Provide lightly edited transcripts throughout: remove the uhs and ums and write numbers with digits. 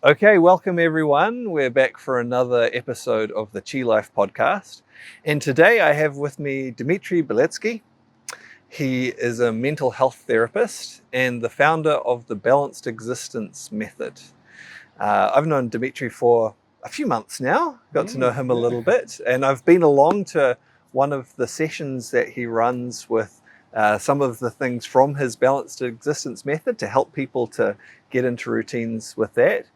Okay, welcome everyone. We're back for another episode of the Chi Life podcast. And today I have with me Dmitri Biletzki. He is a mental health therapist and the founder of the Balanced Existence Method. I've known Dmitri for a few months now, got to know him a little bit, and I've been along to one of the sessions that he runs with some of the things from his Balanced Existence Method to help people to get into routines with that.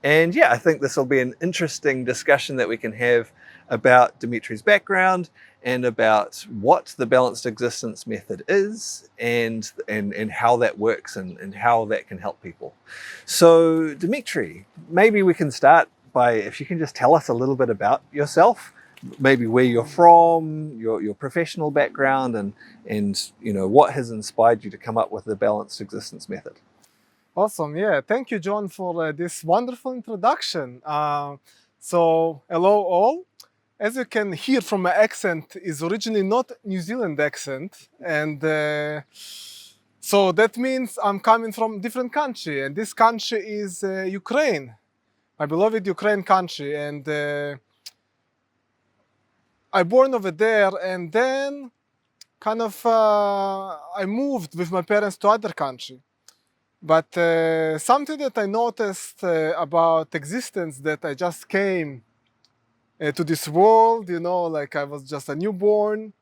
And yeah, I think this will be an interesting discussion that we can have about Dimitri's background and about what the Balanced Existence Method is and how that works and how that can help people. So Dmitri, maybe we can start by, if you can just tell us a little bit about yourself, maybe where you're from, your professional background, and you know what has inspired you to come up with the Balanced Existence Method. Awesome. Yeah. Thank you, John, for this wonderful introduction. So, hello all. As you can hear from my accent, is originally not New Zealand accent, and so that means I'm coming from different country, and this country is Ukraine, my beloved Ukraine country, and I born over there, and then kind of I moved with my parents to other country. But something that I noticed about existence, that I just came to this world, like I was just a newborn.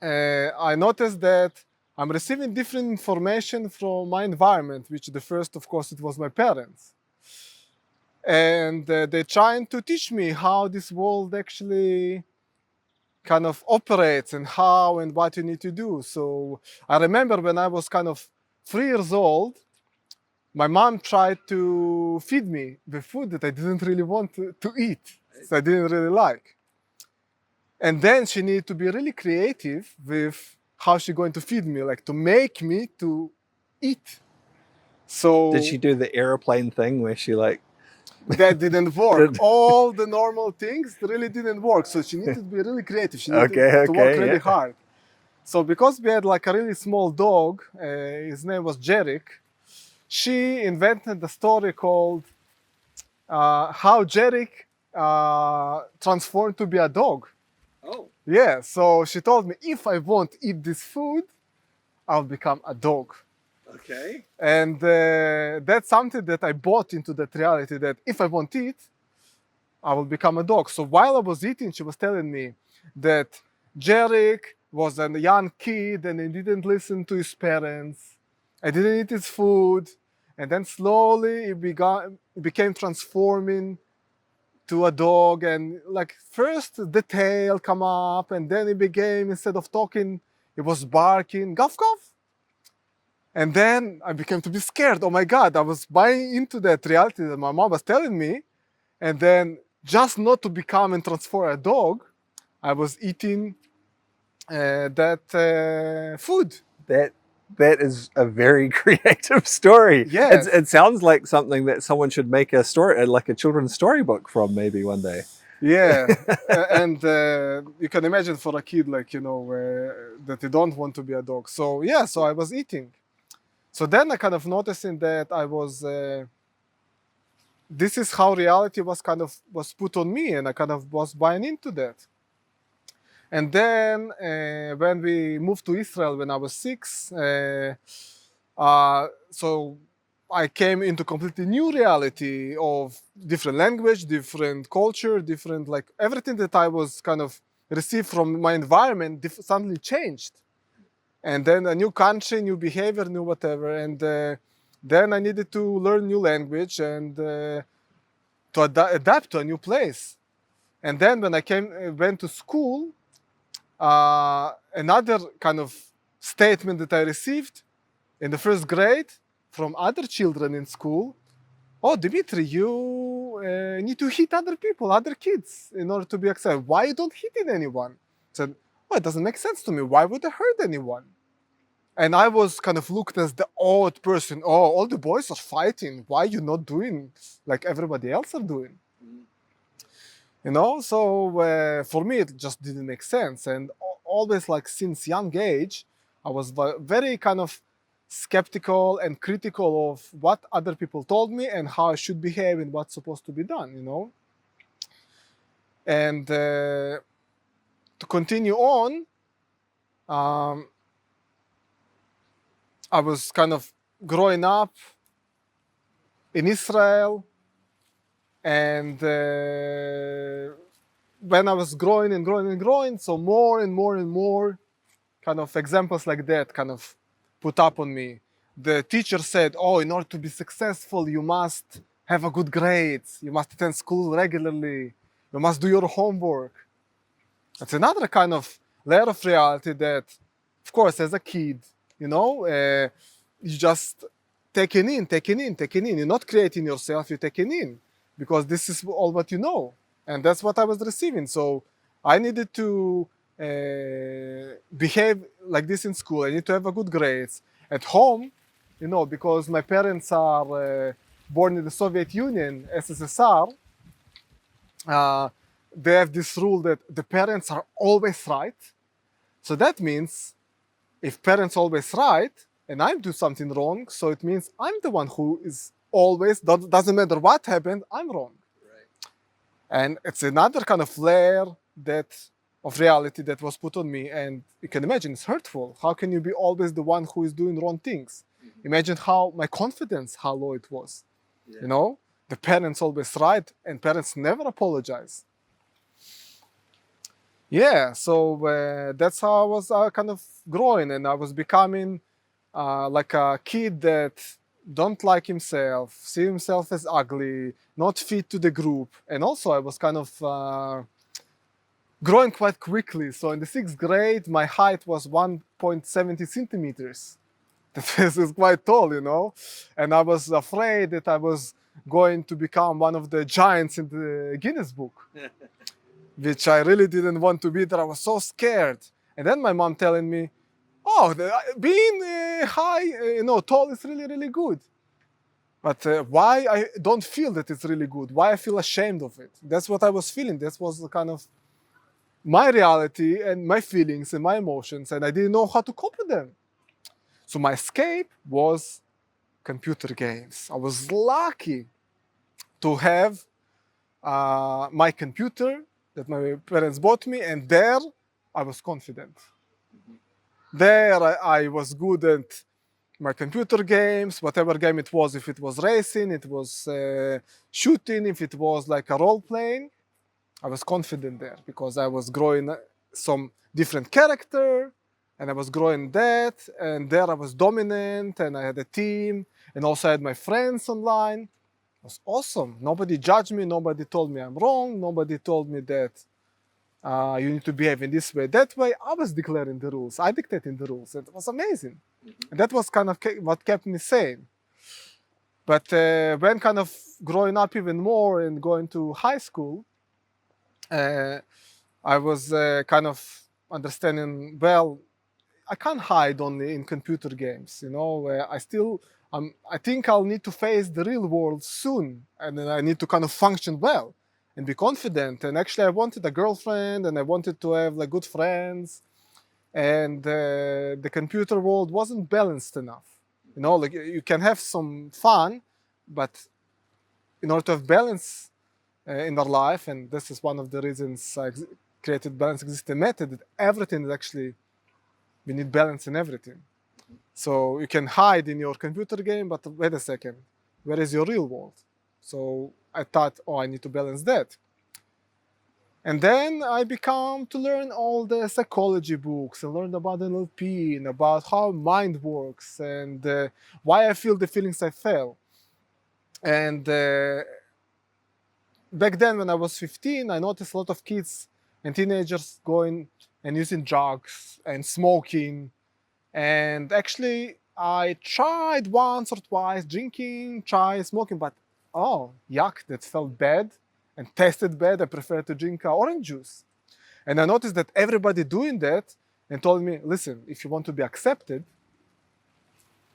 I noticed that I'm receiving different information from my environment, which the first, of course, it was my parents. And they're trying to teach me how this world actually kind of operates and how and what you need to do. So I remember when I was kind of 3 years old, my mom tried to feed me the food that I didn't really want to eat, so I didn't really like. And then she needed to be really creative with how she's going to feed me, like to make me to eat. So Did she do the airplane thing where she like... that didn't work. All the normal things really didn't work. So she needed to be really creative. She needed to work really hard. So because we had like a really small dog, his name was Jerick, she invented a story called how Jerick transformed to be a dog. Oh. Yeah, so she told me, if I won't eat this food, I'll become a dog. Okay. And that's something that I bought into that reality, that if I won't eat, I will become a dog. So while I was eating, she was telling me that Jerick was a young kid and he didn't listen to his parents. I didn't eat his food. And then slowly it became transforming to a dog. And like first the tail come up, and then it became, instead of talking, it was barking, guff, guff. And then I became to be scared. Oh my God, I was buying into that reality that my mom was telling me. And then just not to become and transform a dog, I was eating that food. That is a very creative story. Yes. It sounds like something that someone should make a story, like a children's storybook from, maybe one day. Yeah, and you can imagine for a kid, like, that they don't want to be a dog. So yeah, so I was eating. So then I kind of noticing that I was, this is how reality was put on me, and I kind of was buying into that. And then when we moved to Israel when I was 6, so I came into completely new reality of different language, different culture, different, like everything that I was kind of received from my environment suddenly changed. And then a new country, new behavior, new whatever. And then I needed to learn new language and to adapt to a new place. And then when I went to school, another kind of statement that I received in the first grade from other children in school: oh, Dmitri, you need to hit other people, other kids, in order to be accepted. Why you don't hit anyone? I said, oh, it doesn't make sense to me. Why would I hurt anyone? And I was kind of looked as the odd person. Oh, all the boys are fighting. Why you not doing like everybody else are doing? So for me, it just didn't make sense. And always, like since young age, I was very kind of skeptical and critical of what other people told me and how I should behave and what's supposed to be done, you know. And to continue on, I was kind of growing up in Israel, and when I was growing and growing and growing, so more and more and more kind of examples like that kind of put up on me. The teacher said, oh, in order to be successful, you must have a good grades, you must attend school regularly, you must do your homework. That's another kind of layer of reality that, of course, as a kid, you know, you just taking in. You're not creating yourself, you're taking in, because this is all what you know. And that's what I was receiving. So I needed to behave like this in school. I need to have a good grades. At home, you know, because my parents are born in the Soviet Union, SSSR, they have this rule that the parents are always right. So that means if parents always right and I do something wrong, so it means I'm the one who is always, doesn't matter what happened, I'm wrong. Right. And it's another kind of layer of reality that was put on me, and you can imagine it's hurtful. How can you be always the one who is doing wrong things? Mm-hmm. Imagine how my confidence, how low it was. Yeah. You know, the parents always right and parents never apologize. Yeah, so that's how I was kind of growing, and I was becoming like a kid that don't like himself, see himself as ugly, not fit to the group. And also I was kind of growing quite quickly. So in the 6th grade, my height was 1.70 centimeters. That is quite tall, you know? And I was afraid that I was going to become one of the giants in the Guinness Book. Which I really didn't want to be there. I was so scared. And then my mom telling me, oh, being tall is really, really good. But why I don't feel that it's really good? Why I feel ashamed of it? That's what I was feeling. That was kind of my reality and my feelings and my emotions, and I didn't know how to cope with them. So my escape was computer games. I was lucky to have my computer that my parents bought me, and there I was confident. There I was good at my computer games, whatever game it was, if it was racing, it was shooting, if it was like a role playing, I was confident there because I was growing some different character and I was growing that, and there I was dominant and I had a team and also I had my friends online. It was awesome. Nobody judged me, nobody told me I'm wrong, nobody told me that you need to behave in this way, that way. I was declaring the rules, I dictating the rules. It was amazing. And that was kind of what kept me sane. But when kind of growing up even more and going to high school, I was kind of understanding, well, I can't hide only in computer games, you know. I think I'll need to face the real world soon, and then I need to kind of function well and be confident. And actually I wanted a girlfriend and I wanted to have like good friends, and the computer world wasn't balanced enough. You know, like you can have some fun, but in order to have balance in our life, and this is one of the reasons I created Balance Existing Method, that everything is actually, we need balance in everything. So you can hide in your computer game, but wait a second, where is your real world? So I thought, oh, I need to balance that. And then I began to learn all the psychology books and learned about NLP and about how mind works and why I feel the feelings I feel. And back then, when I was 15, I noticed a lot of kids and teenagers going and using drugs and smoking. And actually, I tried once or twice drinking, tried smoking, but oh, yuck, that felt bad and tasted bad. I prefer to drink orange juice. And I noticed that everybody doing that and told me, listen, if you want to be accepted,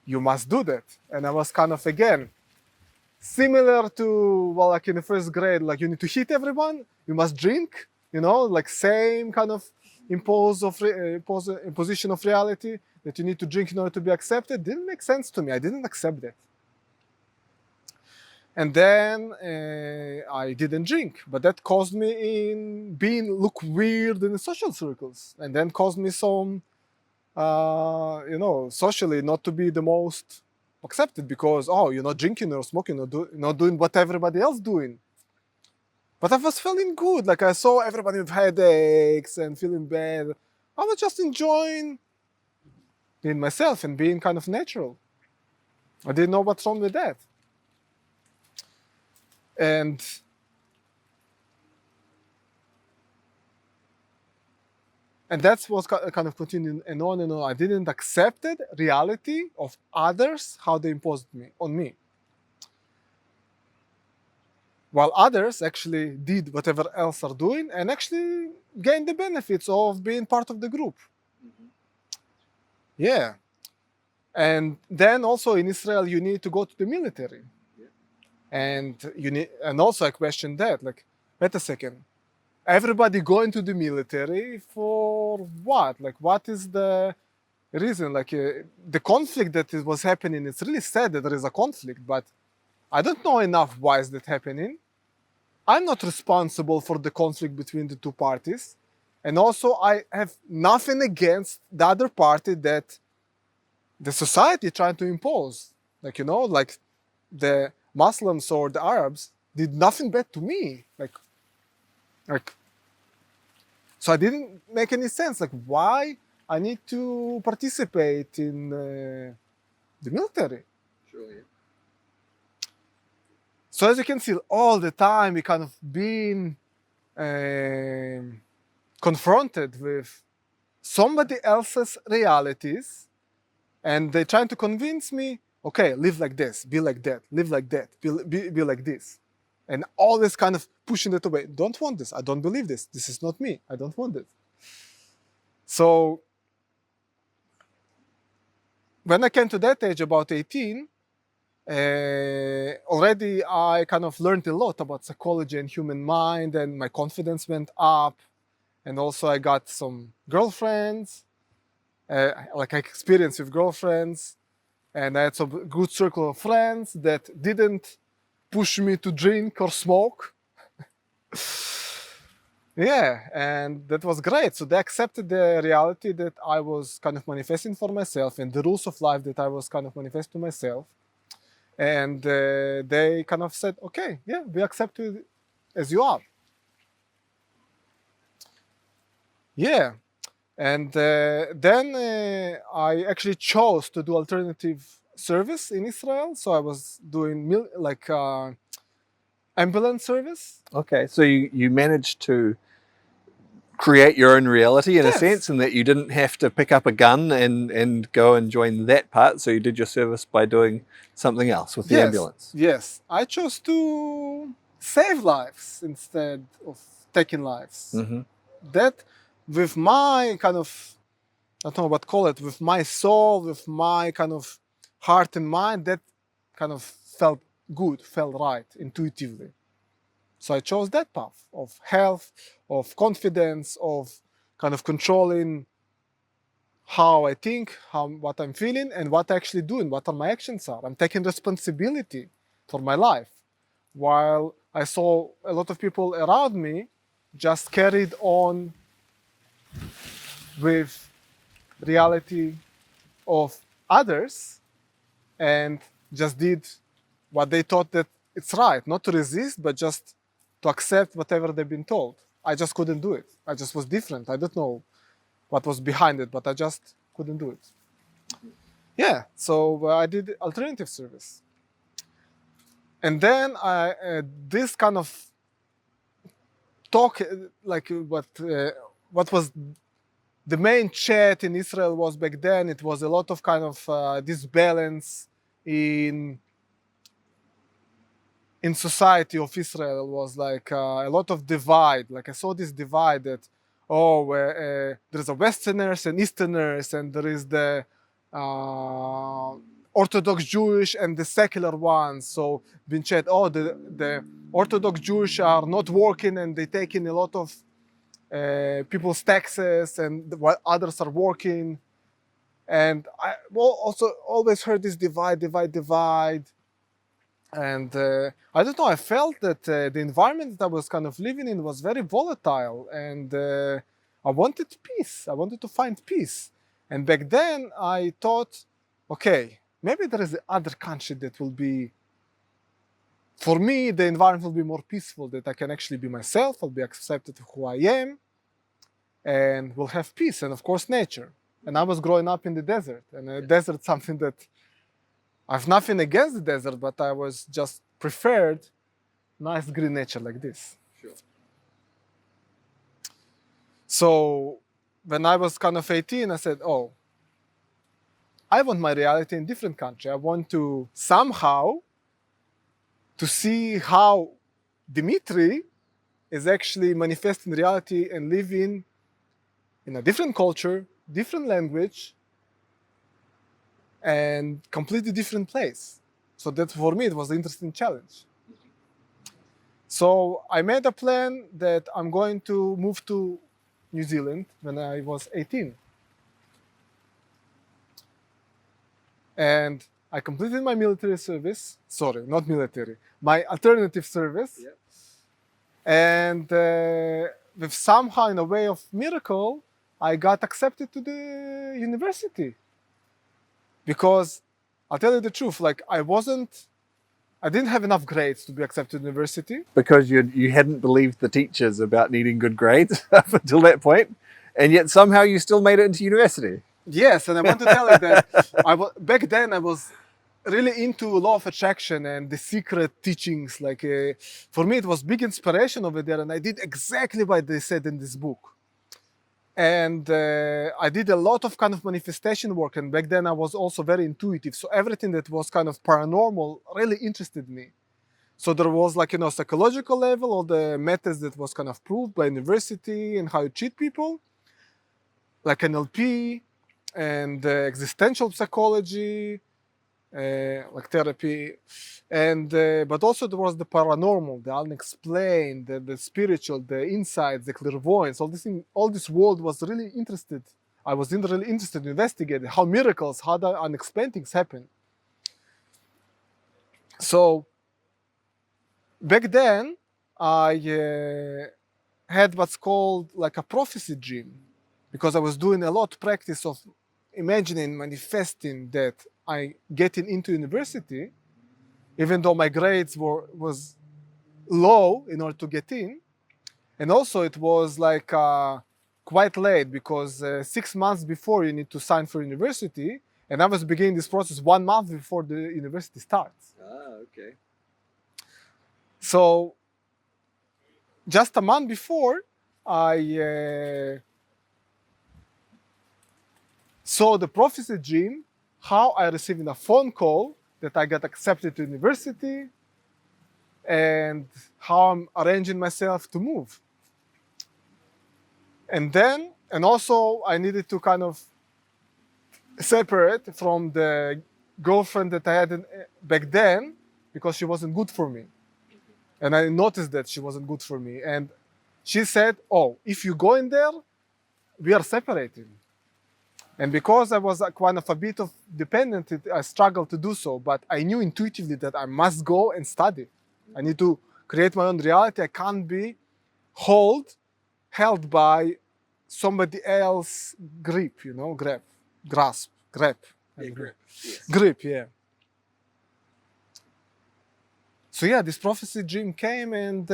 you must do that. And I was kind of, again, similar to, well, like in the 1st grade, like you need to hit everyone, you must drink, you know, like same kind of imposition of reality. that you need to drink in order to be accepted didn't make sense to me. I didn't accept that. And then I didn't drink, but that caused me in look weird in the social circles, and then caused me some, socially not to be the most accepted because, oh, you're not drinking or smoking or not doing what everybody else doing. But I was feeling good, like I saw everybody with headaches and feeling bad. I was just enjoying being myself and being kind of natural. I didn't know what's wrong with that. And that's what's kind of continuing and on and on. I didn't accept the reality of others, how they imposed on me. While others actually did whatever else are doing and actually gained the benefits of being part of the group. Mm-hmm. Yeah. And then also in Israel, you need to go to the military. And also I questioned that, like, wait a second, everybody going to the military for what? Like, what is the reason? Like, the conflict that was happening, it's really sad that there is a conflict, but I don't know enough why is that happening. I'm not responsible for the conflict between the two parties. And also I have nothing against the other party that the society trying to impose. Like, like the Muslims or the Arabs did nothing bad to me. Like, so I didn't make any sense. Like, why I need to participate in the military? Sure, yeah. So as you can see, all the time we kind of been confronted with somebody else's realities, and they're trying to convince me, okay, live like this, be like that, live like that, be like this. And always kind of pushing it away. Don't want this. I don't believe this. This is not me. I don't want it. So when I came to that age, about 18, already I kind of learned a lot about psychology and human mind, and my confidence went up. And also I got some girlfriends, like I experienced with girlfriends. And I had some good circle of friends that didn't push me to drink or smoke. Yeah, and that was great. So they accepted the reality that I was kind of manifesting for myself and the rules of life that I was kind of manifesting to myself. And they kind of said, okay, yeah, we accept you as you are. Yeah. And then I actually chose to do alternative service in Israel. So I was doing ambulance service. Okay, so you managed to create your own reality in a sense, and that you didn't have to pick up a gun and go and join that part. So you did your service by doing something else with the ambulance. Yes, I chose to save lives instead of taking lives. Mm-hmm. That with my kind of, I don't know what to call it, with my soul, with my kind of heart and mind, that kind of felt good, felt right intuitively. So I chose that path of health, of confidence, of kind of controlling how I think, what I'm feeling, and what I actually doing, what are my actions are. I'm taking responsibility for my life. While I saw a lot of people around me just carried on with reality of others and just did what they thought that it's right, not to resist, but just to accept whatever they've been told. I just couldn't do it. I just was different. I don't know what was behind it, but I just couldn't do it. Yeah, so I did alternative service. And then this kind of talk, like what was the main chat in Israel was back then, it was a lot of kind of disbalance in society of Israel. Was like a lot of divide. Like I saw this divide that, there's a Westerners and Easterners, and there is the Orthodox Jewish and the secular ones. So been chat, the Orthodox Jewish are not working and they take in a lot of people's taxes, and while others are working. And I also always heard this divide. And I don't know, I felt that the environment that I was kind of living in was very volatile, and I wanted peace. I wanted to find peace. And back then I thought, okay, maybe there is other country that will be, for me, the environment will be more peaceful, that I can actually be myself, I'll be accepted for who I am, and we'll have peace, and of course nature. And I was growing up in the desert, and the desert is something that I have nothing against the desert, but I was just preferred nice green nature like this. Sure. So when I was kind of 18, I said, oh, I want my reality in a different country. I want to somehow to see how Dmitri is actually manifesting reality and living in a different culture, different language, and completely different place. So that for me, it was an interesting challenge. So I made a plan that I'm going to move to New Zealand when I was 18. And I completed my military service, sorry, not military, my alternative service. Yep. And with somehow, in a way of miracle, I got accepted to the university. Because I'll tell you the truth, like I didn't have enough grades to be accepted to university. Because you hadn't believed the teachers about needing good grades up until that point, and yet somehow you still made it into university. Yes, and I want to tell you that back then I was really into law of attraction and the secret teachings. Like for me, it was big inspiration over there, and I did exactly what they said in this book. And I did a lot of kind of manifestation work, and back then I was also very intuitive. So everything that was kind of paranormal really interested me. So there was like, psychological level, all the methods that was kind of proved by university and how you treat people, like NLP and existential psychology, like therapy, and but also there was the paranormal, the unexplained, the spiritual, the insights, the clairvoyance. All this world was really interested. I was really interested in investigating how miracles, how the unexplained things happen. So back then, I had what's called like a prophecy dream, because I was doing a lot of practice of imagining, manifesting that I getting into university, even though my grades was low in order to get in. And also it was like quite late, because 6 months before you need to sign for university, and I was beginning this process 1 month before the university starts. Ah, okay. So just a month before, I saw the prophecy dream, how I received a phone call that I got accepted to university, and how I'm arranging myself to move. And also I needed to kind of separate from the girlfriend that I had back then, because she wasn't good for me. And I noticed that she wasn't good for me. And she said, oh, if you go in there, we are separating. And because I was kind of a bit of dependent, I struggled to do so, but I knew intuitively that I must go and study. I need to create my own reality. I can't be held by somebody else's grip, grasp. Yeah, grip. Yes. Grip, yeah. So yeah, this prophecy dream came, and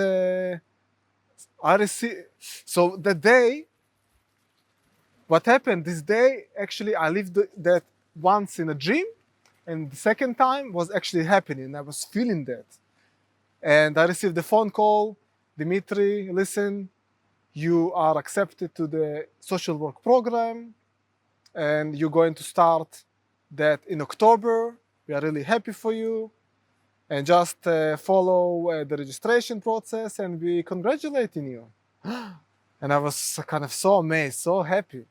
I received. So the day, what happened this day, actually I lived that once in a dream, and the second time was actually happening. I was feeling that. And I received the phone call, Dmitri, listen, you are accepted to the social work program, and you're going to start that in October. We are really happy for you. And just follow the registration process, and we congratulating you. And I was kind of so amazed, so happy.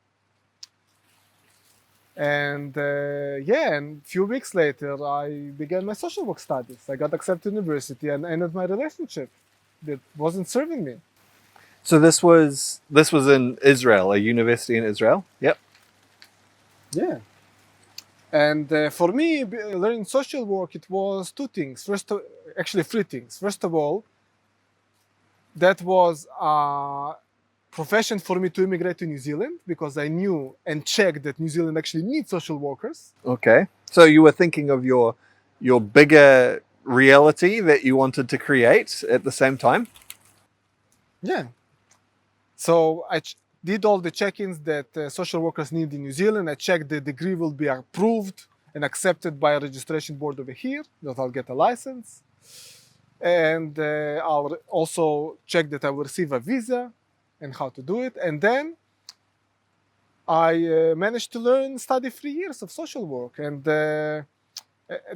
And and a few weeks later, I began my social work studies. I got accepted to university and ended my relationship that wasn't serving me. So this was in Israel, a university in Israel. Yep. Yeah. And for me, learning social work, it was two things. Actually, three things. First of all, that was a profession for me to immigrate to New Zealand because I knew and checked that New Zealand actually needs social workers. Okay. So you were thinking of your bigger reality that you wanted to create at the same time? Yeah. So I did all the check-ins that social workers need in New Zealand. I checked the degree will be approved and accepted by a registration board over here, that I'll get a license. And I'll also check that I will receive a visa and how to do it. And then I managed to study 3 years of social work. And the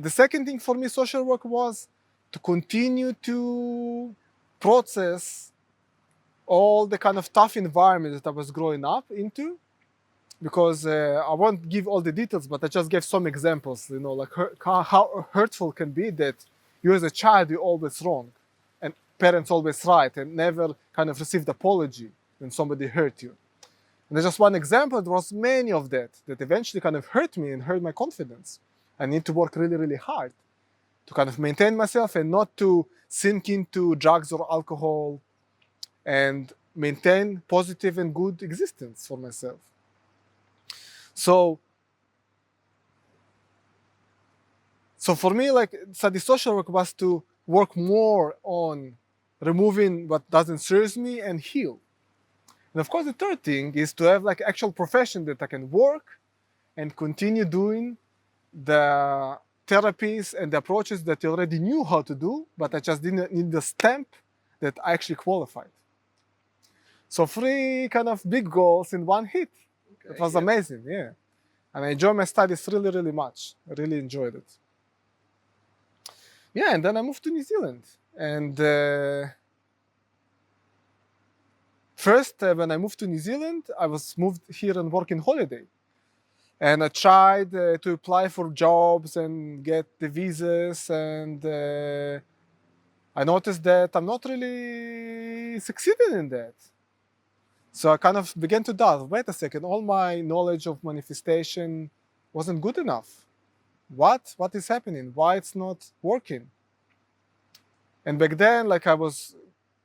second thing for me, social work, was to continue to process all the kind of tough environment that I was growing up into. Because I won't give all the details, but I just gave some examples, like how hurtful can be that you as a child, you're always wrong and parents always right and never kind of received apology when somebody hurt you. And there's just one example. There was many of that eventually kind of hurt me and hurt my confidence. I need to work really, really hard to kind of maintain myself and not to sink into drugs or alcohol and maintain positive and good existence for myself. So for me, like, study social work was to work more on removing what doesn't serve me and heal. And of course, the third thing is to have like actual profession that I can work and continue doing the therapies and the approaches that I already knew how to do, but I just didn't need the stamp that I actually qualified. So 3 kind of big goals in one hit. Okay, it was amazing, yeah. And I enjoyed my studies really, really much. I really enjoyed it. Yeah, and then I moved to New Zealand. And first, when I moved to New Zealand, I was moved here and working holiday. And I tried to apply for jobs and get the visas. And I noticed that I'm not really succeeding in that. So I kind of began to doubt, wait a second, all my knowledge of manifestation wasn't good enough. What is happening? Why it's not working? And back then, like, I was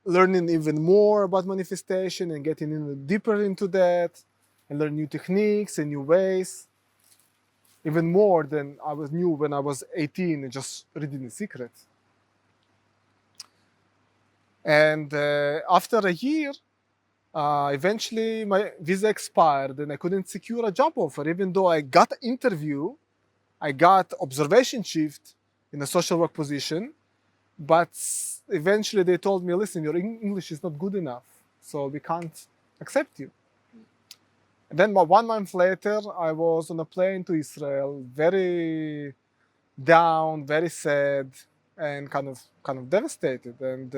learning even more about manifestation and getting deeper into that and learn new techniques and new ways, even more than I knew when I was 18 and just reading The Secret. And after a year, eventually my visa expired and I couldn't secure a job offer, even though I got an interview, I got observation shift in a social work position, but eventually they told me, listen, your English is not good enough, so we can't accept you. And then 1 month later, I was on a plane to Israel, very down, very sad, and kind of devastated, and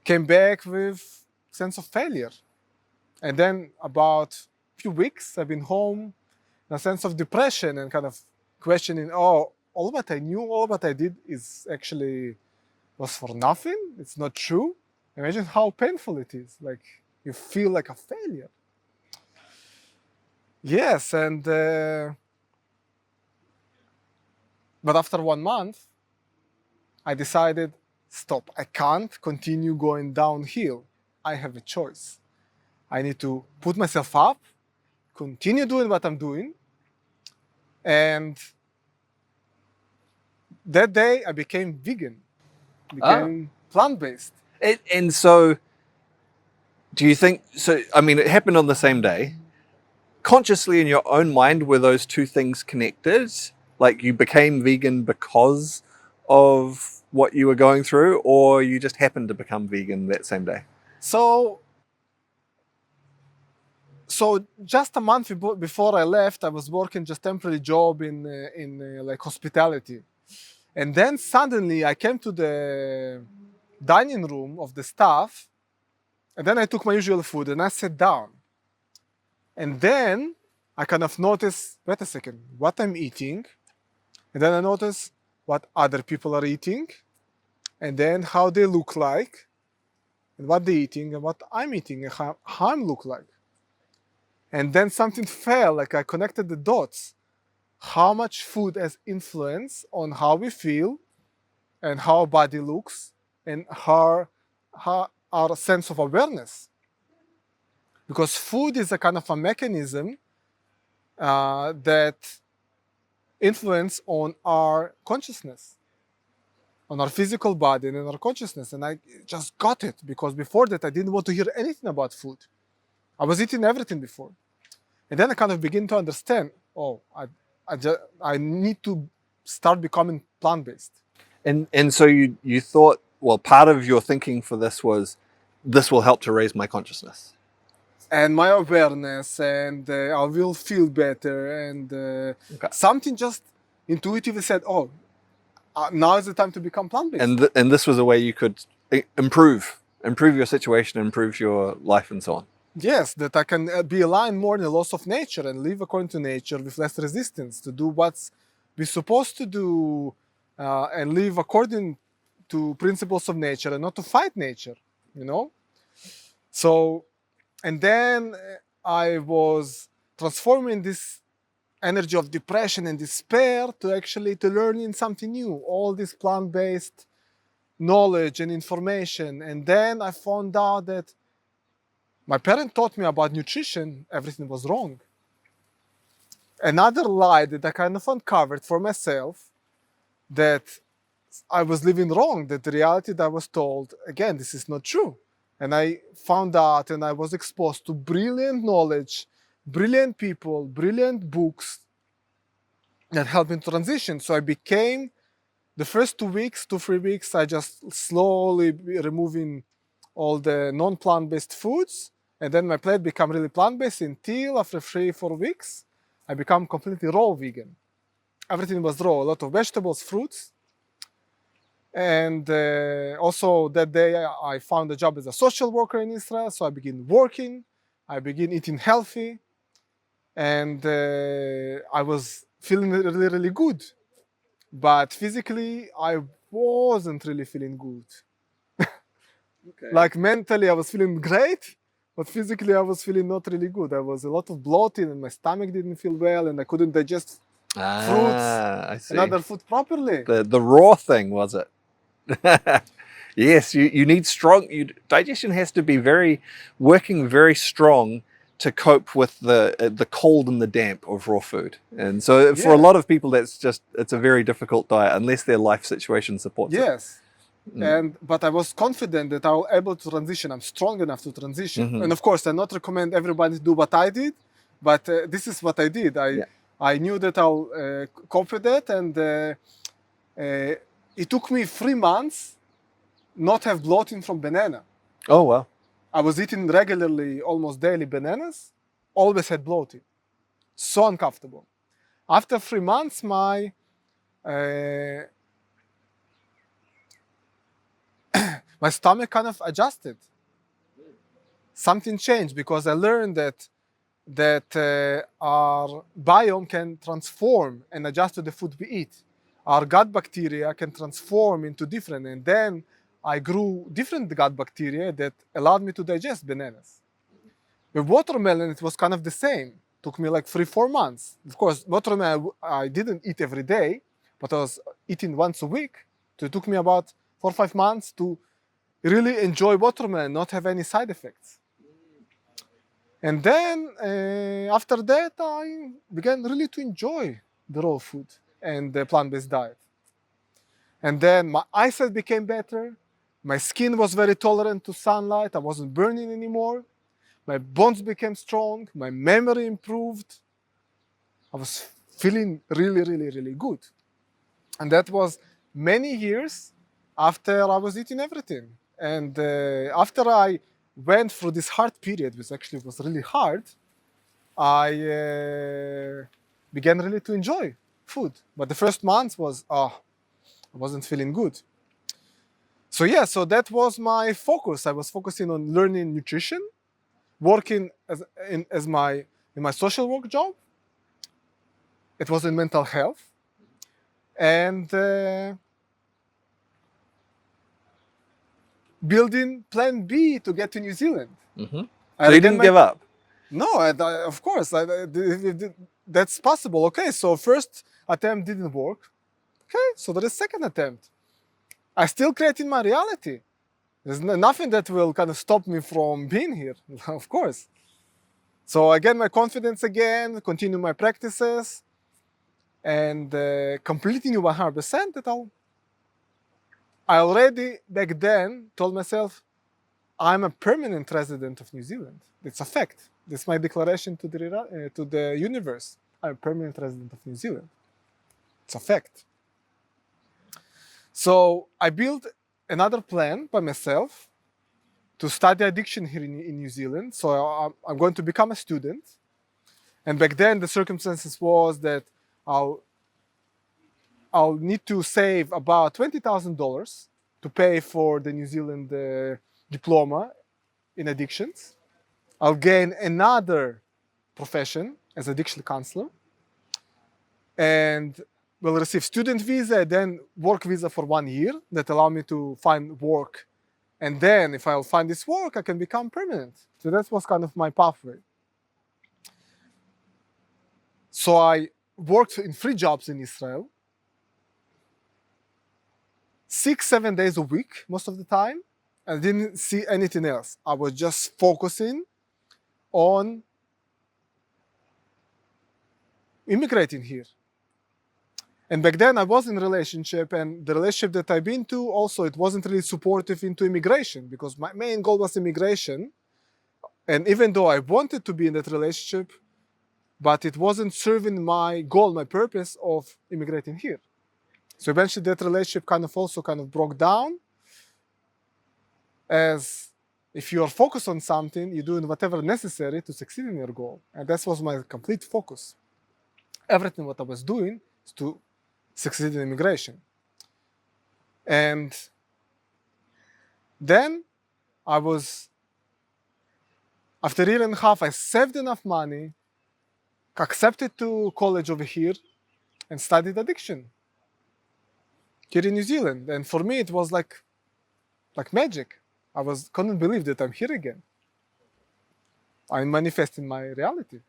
came back with sense of failure. And then about a few weeks, I've been home, in a sense of depression and kind of questioning, all what I knew, all what I did is actually was for nothing. It's not true. Imagine how painful it is. Like, you feel like a failure. Yes, and but after 1 month, I decided, stop. I can't continue going downhill. I have a choice. I need to put myself up, continue doing what I'm doing, and that day I became vegan, became plant-based. And so, do you think, I mean, it happened on the same day. Consciously in your own mind, were those two things connected? Like, you became vegan because of what you were going through, or you just happened to become vegan that same day? So just a month before I left, I was working just temporary job in like hospitality. And then suddenly I came to the dining room of the staff, and then I took my usual food and I sat down. And then I kind of noticed, wait a second, what I'm eating. And then I noticed what other people are eating, and then how they look like, and what they're eating, and what I'm eating, and how I look like. And then something fell, like I connected the dots. How much food has influence on how we feel and how our body looks and how our sense of awareness. Because food is a kind of a mechanism that influence on our consciousness, on our physical body and in our consciousness. And I just got it because before that I didn't want to hear anything about food. I was eating everything before. And then I kind of begin to understand, I need to start becoming plant-based. And so you thought, well, part of your thinking for this was, this will help to raise my consciousness. And my awareness, and I will feel better. And something just intuitively said, now is the time to become plant-based. And this was a way you could improve your situation, improve your life and so on. Yes, that I can be aligned more in the laws of nature and live according to nature with less resistance, to do what's we're supposed to do and live according to principles of nature and not to fight nature, you know? So, and then I was transforming this energy of depression and despair to actually to learning something new, all this plant-based knowledge and information. And then I found out that my parent taught me about nutrition, everything was wrong. Another lie that I kind of uncovered for myself, that I was living wrong, that the reality that I was told, again, this is not true. And I found out and I was exposed to brilliant knowledge, brilliant people, brilliant books that helped me transition. So I became, the first 2 weeks, 3 weeks, I just slowly removing all the non-plant-based foods. And then my plate became really plant-based until after 3-4 weeks, I became completely raw vegan. Everything was raw, a lot of vegetables, fruits. And also that day I found a job as a social worker in Israel. So I began working, I began eating healthy. And I was feeling really, really good. But physically, I wasn't really feeling good. Okay. Like mentally, I was feeling great, but physically, I was feeling not really good. There was a lot of bloating, and my stomach didn't feel well, and I couldn't digest fruits I see. and other food properly. The raw thing, was it? Yes, you need strong. Digestion has to be working very strong to cope with the cold and the damp of raw food. And so for a lot of people, it's a very difficult diet unless their life situation supports it. Yes. But I was confident that I was able to transition. I'm strong enough to transition. And of course, I not recommend everybody to do what I did, but this is what I did. I knew that I'll cope with that, and it took me 3 months not have bloating from banana. Oh, wow. I was eating regularly, almost daily bananas, always had bloating. So uncomfortable. After 3 months, my stomach kind of adjusted. Something changed because I learned that our biome can transform and adjust to the food we eat. Our gut bacteria can transform into different, and then I grew different gut bacteria that allowed me to digest bananas. With watermelon, it was kind of the same. Took me like 3-4 months. Of course, watermelon I didn't eat every day, but I was eating once a week. So it took me about 4-5 months to really enjoy watermelon, not have any side effects. And then after that, I began really to enjoy the raw food and the plant-based diet. And then my eyesight became better. My skin was very tolerant to sunlight. I wasn't burning anymore. My bones became strong. My memory improved. I was feeling really, really, really good. And that was many years after I was eating everything. And after I went through this hard period, which actually was really hard, I began really to enjoy food. But the first month was, I wasn't feeling good. So yeah, so that was my focus. I was focusing on learning nutrition, working in my social work job. It was in mental health. And building plan B to get to New Zealand. So you didn't give up? No, of course, that's possible. Okay, so first attempt didn't work. Okay, so there is second attempt. I still creating my reality. There's nothing that will kind of stop me from being here, of course. So I get my confidence again, continue my practices, and completely knew 100% that I already back then told myself, I'm a permanent resident of New Zealand. It's a fact. That's my declaration to the universe. I'm a permanent resident of New Zealand. It's a fact. So I built another plan by myself to study addiction here in New Zealand. So I'm going to become a student. And back then the circumstances was that I'll need to save about $20,000 to pay for the New Zealand diploma in addictions. I'll gain another profession as addiction counselor, and will receive student visa, then work visa for 1 year that allow me to find work. And then if I'll find this work, I can become permanent. So that was kind of my pathway. So I worked in 3 jobs in Israel, 6-7 days a week most of the time. I didn't see anything else. I was just focusing on immigrating here. And back then I was in a relationship, and the relationship that I've been to also, it wasn't really supportive into immigration, because my main goal was immigration. And even though I wanted to be in that relationship, but it wasn't serving my goal, my purpose of immigrating here. So eventually that relationship also broke down, as if you are focused on something, you're doing whatever necessary to succeed in your goal. And that was my complete focus. Everything what I was doing is to succeed in immigration. And then after a year and a half, I saved enough money, accepted to college over here, and studied addiction here in New Zealand. And for me, it was like magic. I couldn't believe that I'm here again. I'm manifesting my reality.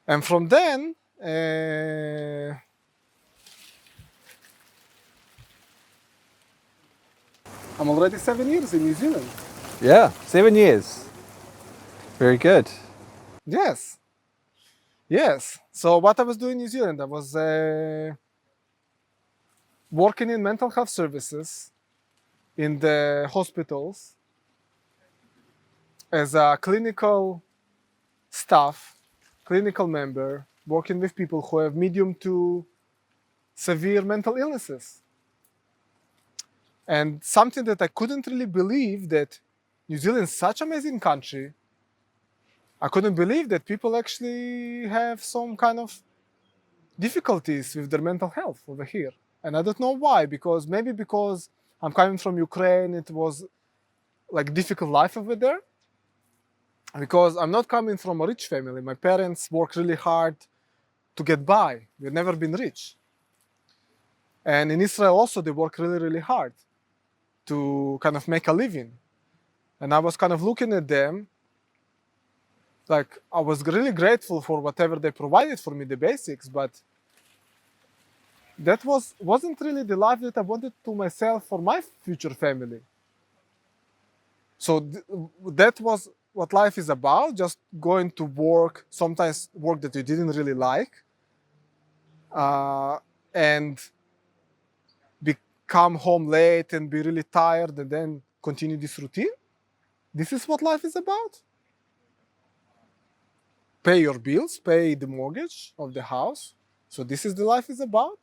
And from then, I'm already 7 years in New Zealand. Yeah, 7 years. Very good. Yes. Yes. So what I was doing in New Zealand, I was working in mental health services in the hospitals as a clinical staff, clinical member, working with people who have medium to severe mental illnesses. And something that I couldn't really believe, that New Zealand is such an amazing country. I couldn't believe that people actually have some kind of difficulties with their mental health over here. And I don't know why, maybe because I'm coming from Ukraine, it was like difficult life over there. Because I'm not coming from a rich family. My parents work really hard to get by. We've never been rich. And in Israel also, they work really, really hard to make a living. And I was looking at them, like I was really grateful for whatever they provided for me, the basics, but that wasn't really the life that I wanted to myself for my future family. So that was what life is about, just going to work, sometimes work that you didn't really like, and come home late and be really tired and then continue this routine. This is what life is about. Pay your bills, pay the mortgage of the house. So this is the life is about.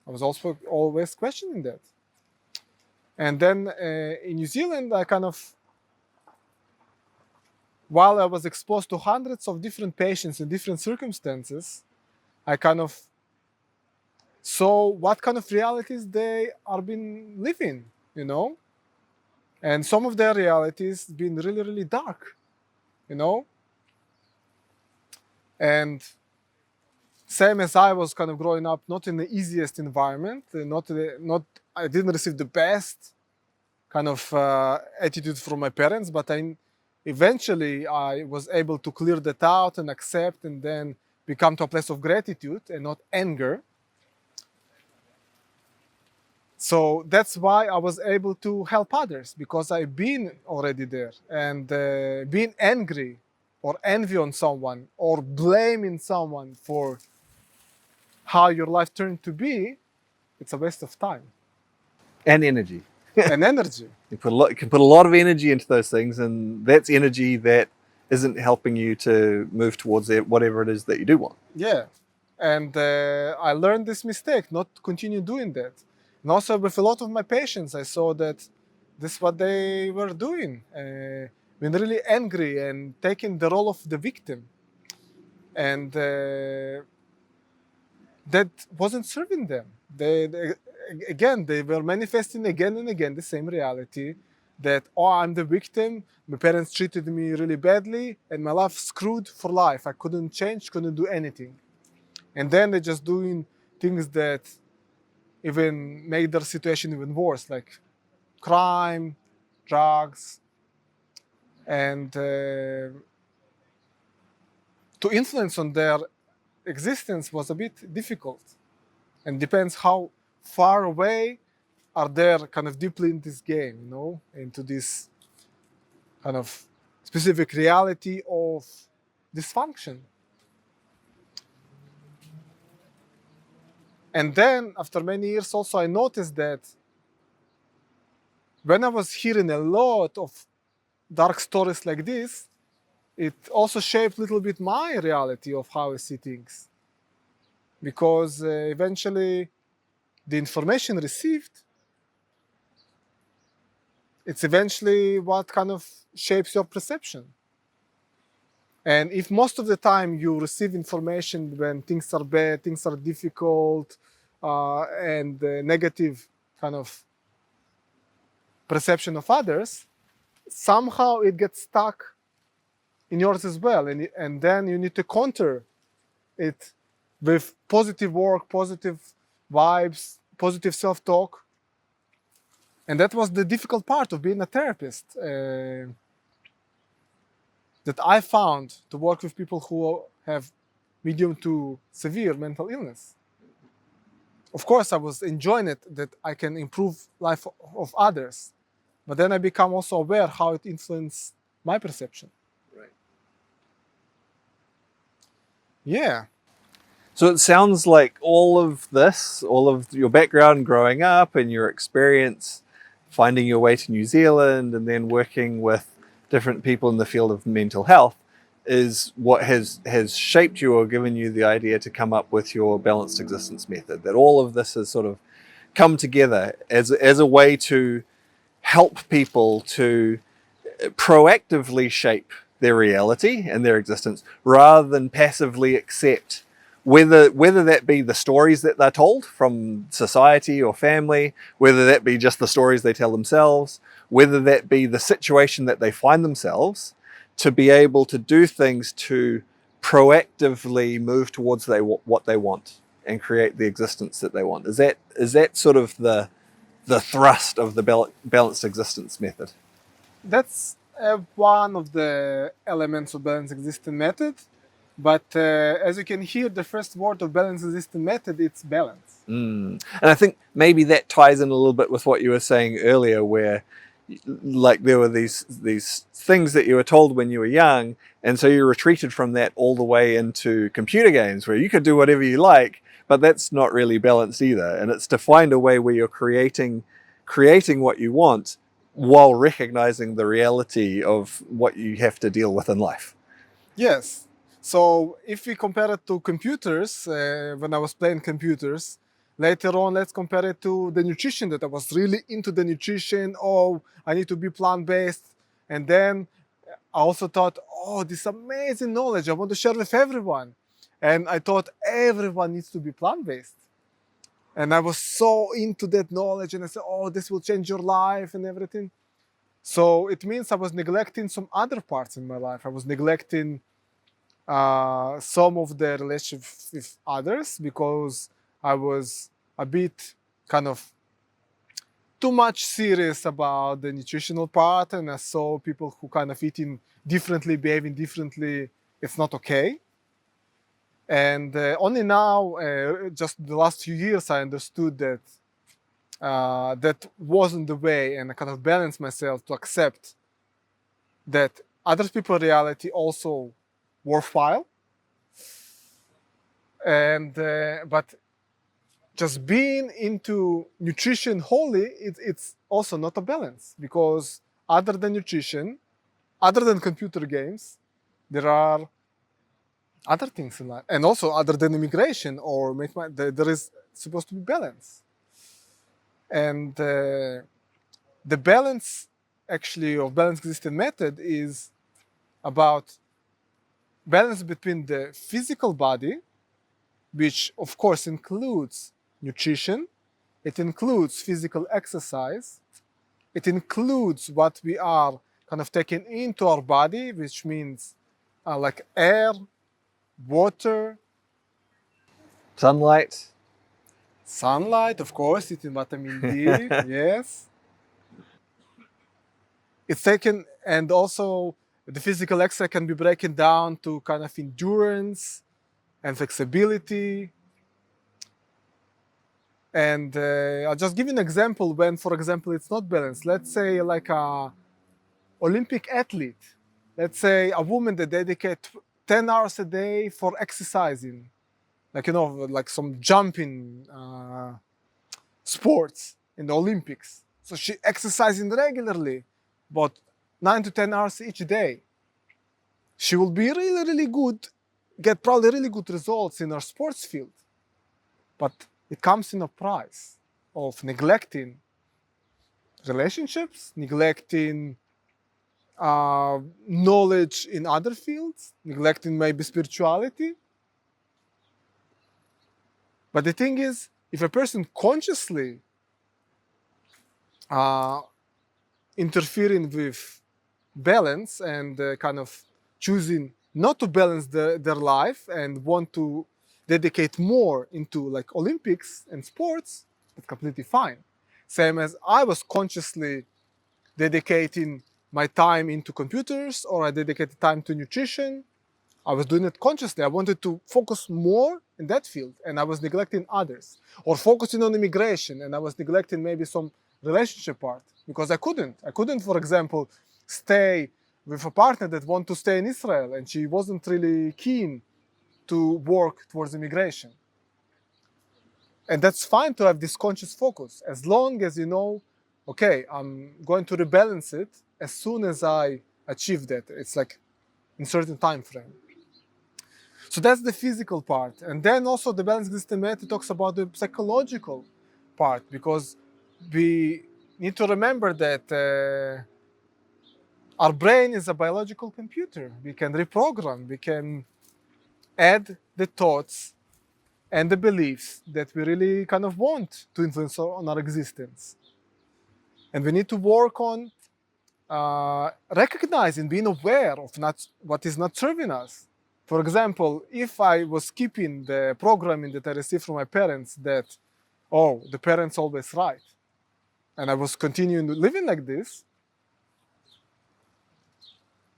I was also always questioning that. And then in New Zealand, I while I was exposed to hundreds of different patients in different circumstances, I saw what kind of realities they are been living, And some of their realities been really, really dark, And same as I was growing up, not in the easiest environment, I didn't receive the best attitude from my parents, but eventually I was able to clear that out and accept and then become to a place of gratitude and not anger. So that's why I was able to help others, because I've been already there. And being angry or envy on someone or blaming someone for how your life turned to be, it's a waste of time And energy. and energy. You can put a lot of energy into those things, and that's energy that isn't helping you to move towards whatever it is that you do want. Yeah. And I learned this mistake, not to continue doing that. And also with a lot of my patients, I saw that this is what they were doing, being really angry and taking the role of the victim. And that wasn't serving them. They were manifesting again and again the same reality that, oh, I'm the victim, my parents treated me really badly, and my life screwed for life. I couldn't change, couldn't do anything. And then they're just doing things that even make their situation even worse, like crime, drugs, and to influence on their existence was a bit difficult, and depends how far away are they kind of deeply in this game, into this kind of specific reality of dysfunction. And then after many years also I noticed that when I was hearing a lot of dark stories like this, it also shaped a little bit my reality of how I see things. Because eventually the information received, it's eventually what kind of shapes your perception. And if most of the time you receive information when things are bad, things are difficult, and negative kind of perception of others, somehow it gets stuck in yours as well. And then you need to counter it with positive work, positive vibes, positive self-talk. And that was the difficult part of being a therapist, that I found to work with people who have medium to severe mental illness. Of course, I was enjoying it, that I can improve life of others, but then I become also aware how it influenced my perception. Right. Yeah. So it sounds like all of this, all of your background growing up and your experience finding your way to New Zealand and then working with different people in the field of mental health is what has shaped you or given you the idea to come up with your balanced existence method. That all of this has sort of come together as a way to help people to proactively shape their reality and their existence rather than passively accept whether that be the stories that they're told from society or family, whether that be just the stories they tell themselves, whether that be the situation that they find themselves, to be able to do things to proactively move towards what they want and create the existence that they want. Is that sort of the thrust of the balanced existence method? That's one of the elements of balanced existence method. But as you can hear, the first word of balanced existence method, it's balance. And I think maybe that ties in a little bit with what you were saying earlier, where like there were these things that you were told when you were young, and so you retreated from that all the way into computer games where you could do whatever you like, but that's not really balanced either. And it's to find a way where you're creating what you want while recognizing the reality of what you have to deal with in life. Yes. So if we compare it to computers, when I was playing computers, later on, let's compare it to the nutrition, that I was really into the nutrition. Oh, I need to be plant-based. And then I also thought, oh, this amazing knowledge I want to share with everyone. And I thought everyone needs to be plant-based. And I was so into that knowledge, and I said, oh, this will change your life and everything. So it means I was neglecting some other parts in my life. I was neglecting some of the relationship with others because I was a bit kind of too much serious about the nutritional part, and I saw people who kind of eating differently, behaving differently. It's not okay. And only now, just the last few years, I understood that that wasn't the way, and I kind of balanced myself to accept that other people's reality also worthwhile. And but just being into nutrition wholly, it's also not a balance, because other than nutrition, other than computer games, there are other things in life, and also other than immigration or there is supposed to be balance. And the balance actually of balanced existence method is about balance between the physical body, which of course includes nutrition, it includes physical exercise, it includes what we are kind of taking into our body, which means like air, water, Sunlight. sunlight, of course, eating vitamin D, yes. It's taken, and also the physical exercise can be broken down to kind of endurance and flexibility. And I'll just give you an example when, for example, it's not balanced. Let's say like a Olympic athlete. Let's say a woman that dedicates 10 hours a day for exercising, like, you know, like some jumping sports in the Olympics. So she exercising regularly, about 9 to 10 hours each day. She will be really, really good, get probably really good results in her sports field. But it comes in a price of neglecting relationships, neglecting knowledge in other fields, neglecting maybe spirituality. But the thing is, if a person consciously interfering with balance and kind of choosing not to balance their life and want to dedicate more into like Olympics and sports, that's completely fine. Same as I was consciously dedicating my time into computers, or I dedicated time to nutrition. I was doing it consciously. I wanted to focus more in that field, and I was neglecting others. Or focusing on immigration, and I was neglecting maybe some relationship part, because I couldn't. I couldn't, for example, stay with a partner that wanted to stay in Israel, and she wasn't really keen to work towards immigration. And that's fine to have this conscious focus, as long as you know, okay, I'm going to rebalance it as soon as I achieve that. It's like in a certain time frame. So that's the physical part. And then also the balanced existence method talks about the psychological part, because we need to remember that our brain is a biological computer. We can reprogram, we can add the thoughts and the beliefs that we really kind of want to influence on our existence. And we need to work on recognizing, being aware of what is not serving us. For example, if I was keeping the programming that I received from my parents that, oh, the parents always right, and I was continuing living like this,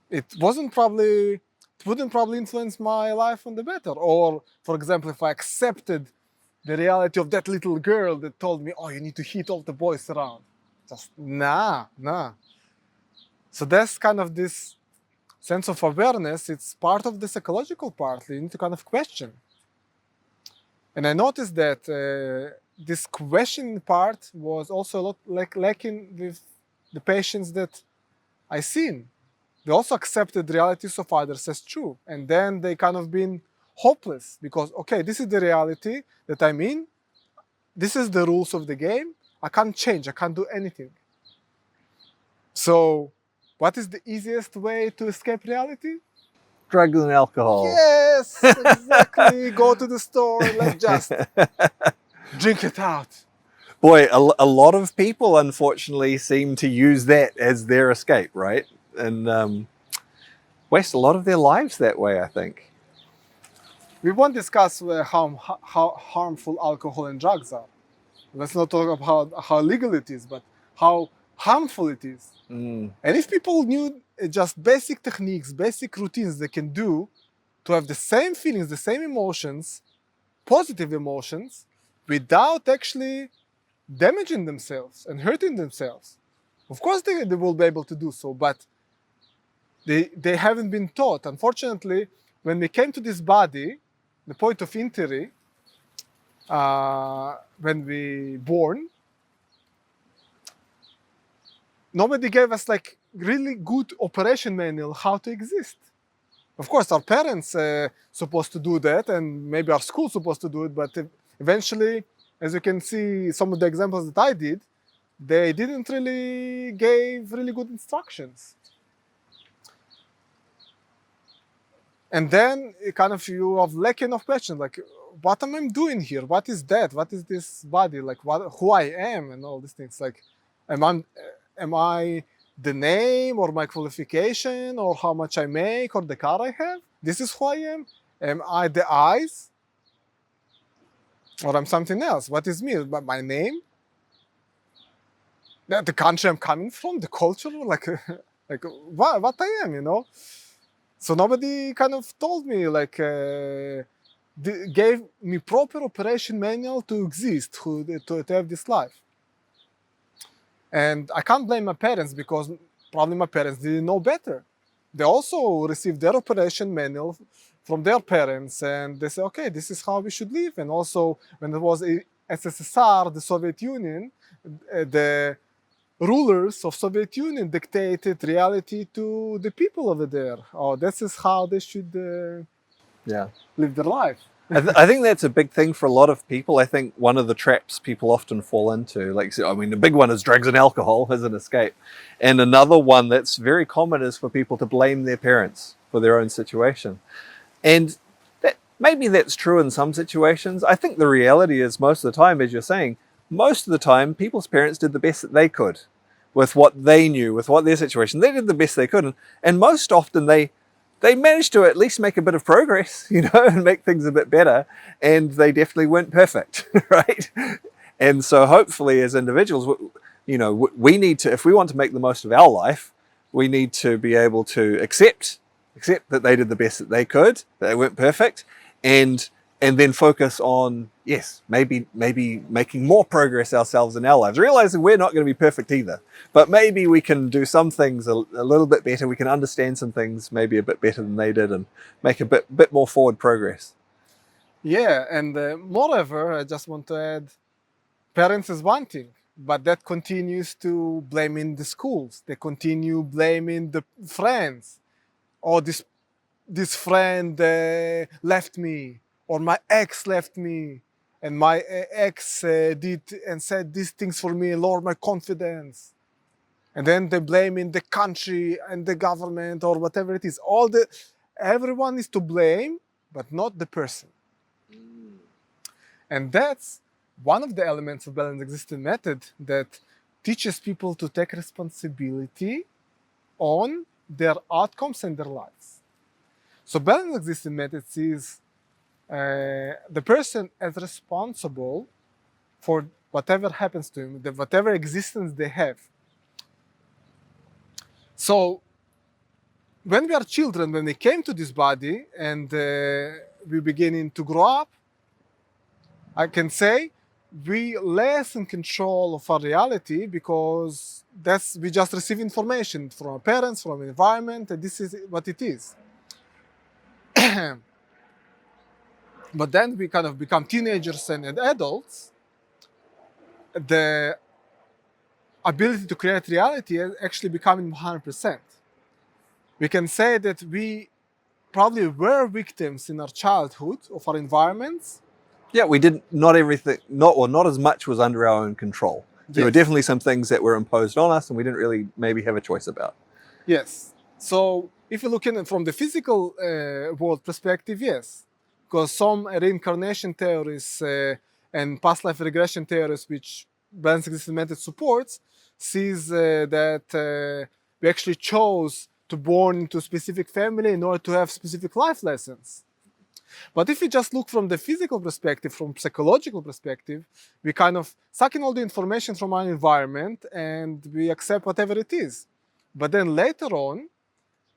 it wouldn't probably influence my life on the better. Or, for example, if I accepted the reality of that little girl that told me, oh, you need to hit all the boys around. Just, nah. So that's kind of this sense of awareness. It's part of the psychological part. You need to kind of question. And I noticed that this questioning part was also a lot lacking with the patients that I seen. They also accepted the realities of others as true. And then they kind of been hopeless, because, okay, this is the reality that I'm in. This is the rules of the game. I can't change. I can't do anything. So what is the easiest way to escape reality? Drugs and alcohol. Yes, exactly. Go to the store and let's just drink it out. Boy, a lot of people, unfortunately, seem to use that as their escape, right? And waste a lot of their lives that way, I think. We won't discuss how harmful alcohol and drugs are. Let's not talk about how legal it is, but how harmful it is. Mm. And if people knew just basic techniques, basic routines they can do to have the same feelings, the same emotions, positive emotions, without actually damaging themselves and hurting themselves, of course they will be able to do so, but they haven't been taught. Unfortunately, when we came to this body, the point of entry, when we born, nobody gave us like really good operation manual how to exist. Of course, our parents supposed to do that, and maybe our school supposed to do it, but eventually, as you can see, some of the examples that I did, they didn't really give really good instructions. And then kind of you have lacking of questions, like what am I doing here? What is that? What is this body? Like who I am and all these things. Like am I the name or my qualification or how much I make or the car I have? This is who I am? Am I the eyes? Or I'm something else? What is me? My name? The country I'm coming from? The culture? Like what I am, you know? So nobody kind of told me, like, gave me proper operation manual to exist, to have this life. And I can't blame my parents because probably my parents didn't know better. They also received their operation manual from their parents, and they say, okay, this is how we should live. And also, when it was SSSR, the Soviet Union, the rulers of Soviet Union dictated reality to the people over there. Oh, this is how they should live their life. I think that's a big thing for a lot of people. I think one of the traps people often fall into, like, I mean, the big one is drugs and alcohol as an escape. And another one that's very common is for people to blame their parents for their own situation. And maybe that's true in some situations. I think the reality is most of the time, as you're saying, most of the time, people's parents did the best that they could with what they knew, with what their situation. They did the best they could. And most often they managed to at least make a bit of progress, you know, and make things a bit better. And they definitely weren't perfect, right? And so hopefully as individuals, you know, we need to, if we want to make the most of our life, we need to be able to accept that they did the best that they could, that they weren't perfect, and then focus on, yes, maybe making more progress ourselves in our lives, realizing we're not going to be perfect either, but maybe we can do some things a little bit better. We can understand some things maybe a bit better than they did and make a bit more forward progress. Yeah, and moreover, I just want to add, parents is one thing, but that continues to blaming the schools. They continue blaming the friends. Oh, this friend left me, or my ex left me, and my ex did and said these things for me, lowered my confidence. And then they blame in the country and the government or whatever it is. Everyone is to blame, but not the person. And that's one of the elements of balanced existence method that teaches people to take responsibility on their outcomes and their lives. So balanced existence method sees the person as responsible for whatever happens to him, whatever existence they have. So when we are children, when we came to this body and we beginning to grow up, I can say we less in control of our reality because we just receive information from our parents, from the environment, and this is what it is. But then we kind of become teenagers and adults. The ability to create reality is actually becoming 100%. We can say that we probably were victims in our childhood of our environments. Yeah, we didn't, not everything, not as much was under our own control. There were definitely some things that were imposed on us and we didn't really maybe have a choice about. Yes. So if you look at it from the physical world perspective, yes. Because some reincarnation theories and past life regression theories, which balanced existence method supports, sees that we actually chose to born into a specific family in order to have specific life lessons. But if we just look from the physical perspective, from psychological perspective, we kind of suck in all the information from our environment and we accept whatever it is. But then later on,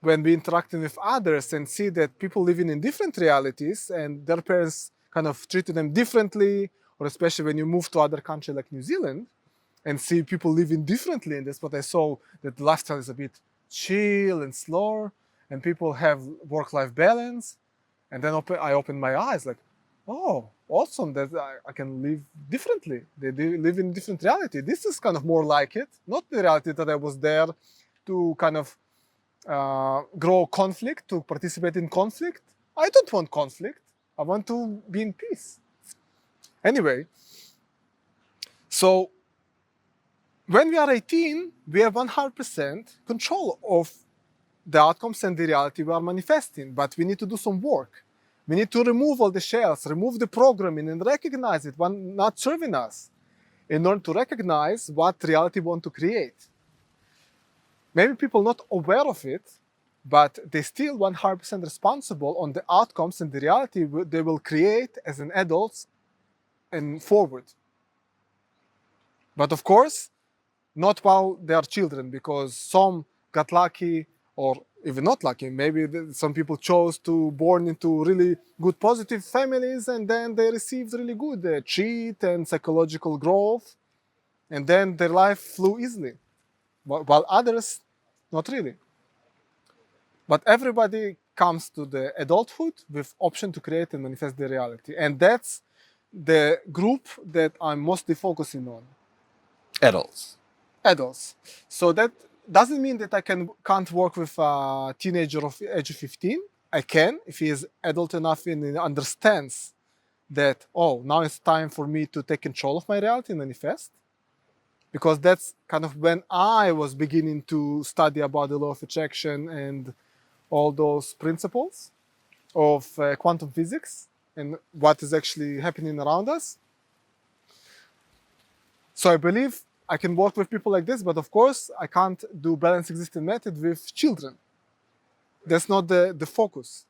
when we interacting with others and see that people living in different realities and their parents kind of treated them differently, or especially when you move to other country like New Zealand and see people living differently, and that's what I saw, that the lifestyle is a bit chill and slower and people have work-life balance. And then I opened my eyes like, oh, awesome, that I can live differently. They live in different reality. This is kind of more like it, not the reality that I was there to kind of grow conflict, to participate in conflict. I don't want conflict. I want to be in peace. Anyway, so when we are 18, we have 100% control of the outcomes and the reality we are manifesting, but we need to do some work. We need to remove all the shells, remove the programming and recognize it when not serving us in order to recognize what reality we want to create. Maybe people not aware of it, but they still 100% responsible on the outcomes and the reality they will create as an adults and forward. But of course, not while they are children, because some got lucky, or even not lucky. Maybe some people chose to born into really good positive families and then they received really good treat and psychological growth, and then their life flew easily, while others not really. But everybody comes to the adulthood with option to create and manifest their reality, and that's the group that I'm mostly focusing on. Adults. So that doesn't mean that I can't work with a teenager of age of 15. I can, if he is adult enough and he understands that, oh, now it's time for me to take control of my reality and manifest. Because that's kind of when I was beginning to study about the law of attraction and all those principles of quantum physics and what is actually happening around us. So I believe I can work with people like this, but of course I can't do balanced existence method with children. That's not the focus.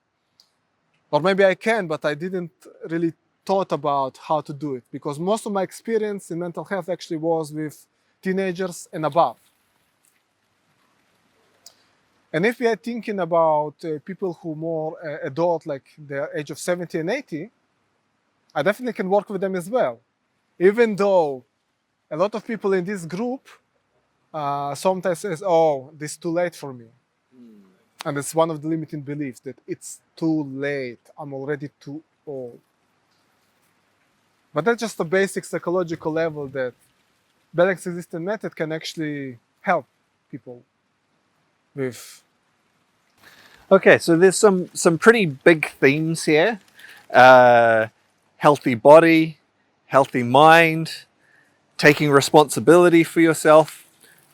Or maybe I can, but I didn't really thought about how to do it, because most of my experience in mental health actually was with teenagers and above. And if we are thinking about people who more adult, like the age of 70 and 80, I definitely can work with them as well. Even though a lot of people in this group sometimes says, oh, this is too late for me. And it's one of the limiting beliefs that it's too late, I'm already too old. But that's just a basic psychological level that balanced existence method can actually help people with. Okay, so there's some pretty big themes here. Healthy body, healthy mind, taking responsibility for yourself,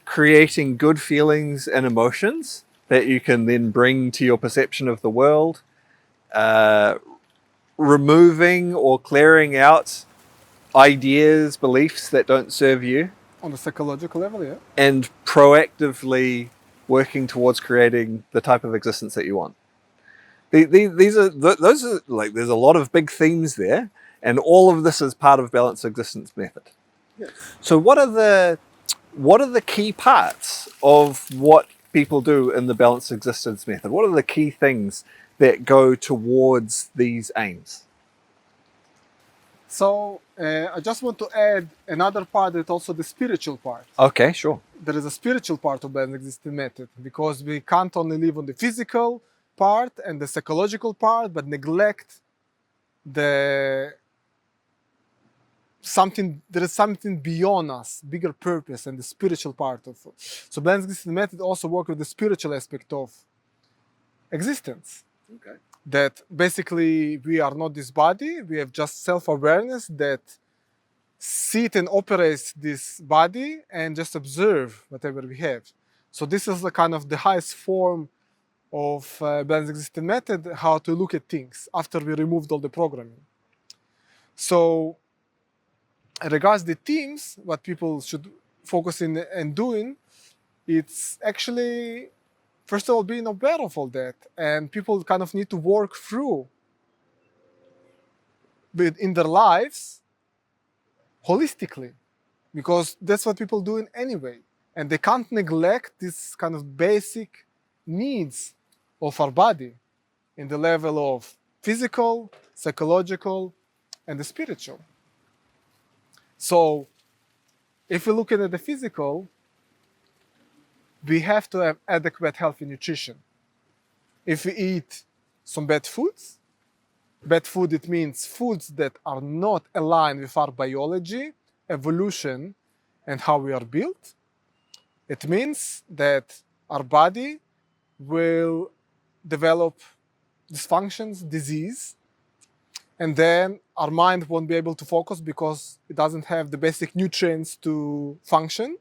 creating good feelings and emotions that you can then bring to your perception of the world, removing or clearing out ideas, beliefs that don't serve you. On the psychological level, yeah. And proactively working towards creating the type of existence that you want. Those are like, there's a lot of big themes there, and all of this is part of balanced existence method. Yes. So what are the key parts of what people do in the balanced existence method? What are the key things that go towards these aims? So I just want to add another part, that's also the spiritual part. Okay, sure. There is a spiritual part of balanced existence method, because we can't only live on the physical part and the psychological part, but neglect there is something beyond us, bigger purpose, and the spiritual part of it. So balanced existence method also works with the spiritual aspect of existence. Okay. That basically we are not this body, we have just self-awareness that sit and operates this body and just observe whatever we have. So this is the kind of the highest form of balanced existence method, how to look at things after we removed all the programming. So regards the themes, what people should focus in and doing, it's actually, first of all, being aware of all that, and people kind of need to work through in their lives holistically, because that's what people do anyway. And they can't neglect this kind of basic needs of our body in the level of physical, psychological, and the spiritual. So if we're looking at the physical, we have to have adequate healthy nutrition. If we eat some bad foods, bad food, it means foods that are not aligned with our biology, evolution, and how we are built. It means that our body will develop dysfunctions, disease, and then our mind won't be able to focus because it doesn't have the basic nutrients to function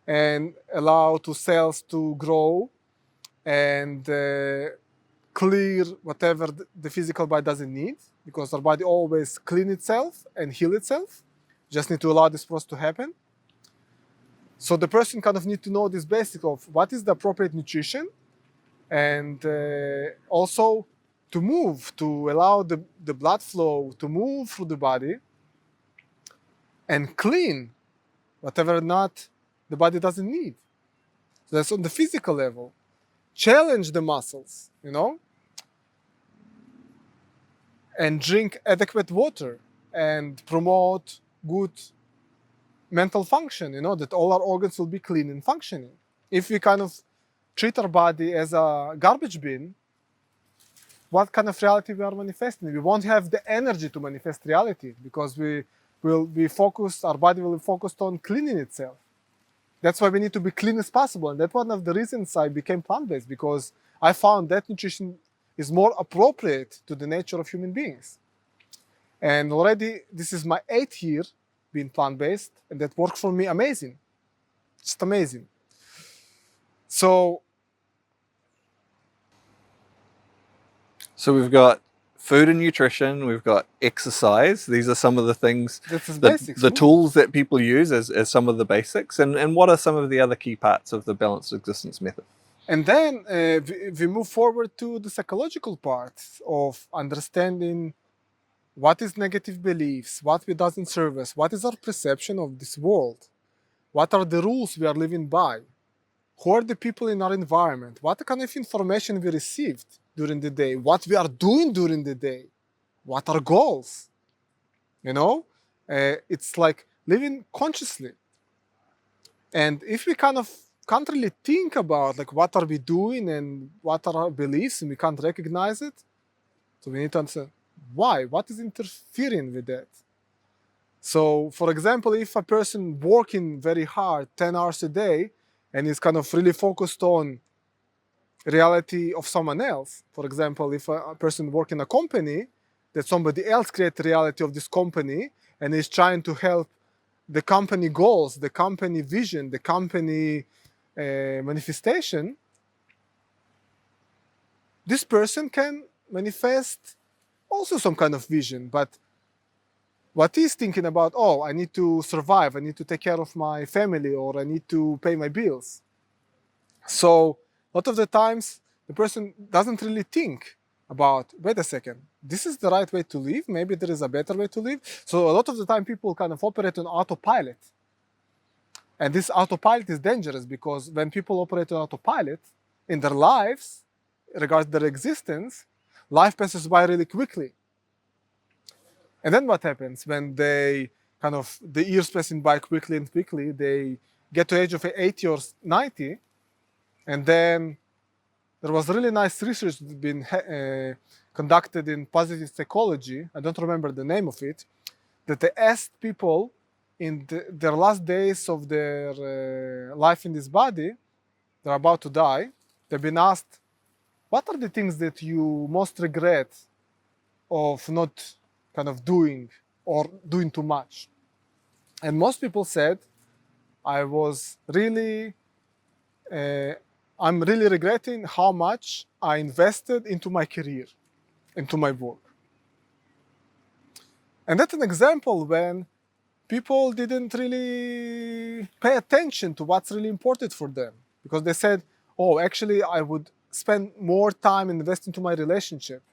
and allow to cells to grow and clear whatever the physical body doesn't need, because our body always clean itself and heal itself. Just need to allow this process to happen. So the person kind of need to know this basic of what is the appropriate nutrition, and also to move, to allow the blood flow to move through the body and clean whatever not the body doesn't need. So that's on the physical level. Challenge the muscles, you know, and drink adequate water and promote good mental function, you know, that all our organs will be clean and functioning. If we kind of treat our body as a garbage bin, what kind of reality we are manifesting? We won't have the energy to manifest reality because we will be focused, our body will be focused on cleaning itself. That's why we need to be clean as possible. And that's one of the reasons I became plant-based, because I found that nutrition is more appropriate to the nature of human beings. And already this is my 8th year being plant-based, and that worked for me amazing. Just amazing. So we've got food and nutrition, we've got exercise. These are some of the things, the tools that people use as some of the basics. And what are some of the other key parts of the balanced existence method? And then we move forward to the psychological part of understanding what is negative beliefs, what doesn't serve us, what is our perception of this world, what are the rules we are living by, who are the people in our environment, what kind of information we received during the day, what we are doing during the day, what are goals, you know? It's like living consciously. And if we kind of can't really think about like what are we doing and what are our beliefs, and we can't recognize it, so we need to understand why, what is interfering with that. So for example, if a person working very hard 10 hours a day and is kind of really focused on reality of someone else, for example, if a person works in a company, that somebody else creates reality of this company and is trying to help the company goals, the company vision, the company manifestation, this person can manifest also some kind of vision, but what he's thinking about, oh, I need to survive, I need to take care of my family, or I need to pay my bills. So a lot of the times the person doesn't really think about, wait a second, this is the right way to live, maybe there is a better way to live. So a lot of the time people kind of operate on autopilot. And this autopilot is dangerous, because when people operate on autopilot in their lives, regarding their existence, life passes by really quickly. And then what happens when they kind of, the years passing by quickly and quickly, they get to the age of 80 or 90, and then there was really nice research that been conducted in positive psychology, I don't remember the name of it, that they asked people in their last days of their life in this body, they're about to die, they've been asked, what are the things that you most regret of not kind of doing or doing too much? And most people said, I'm really regretting how much I invested into my career, into my work. And that's an example when people didn't really pay attention to what's really important for them, because they said, oh, actually I would spend more time investing into my relationship.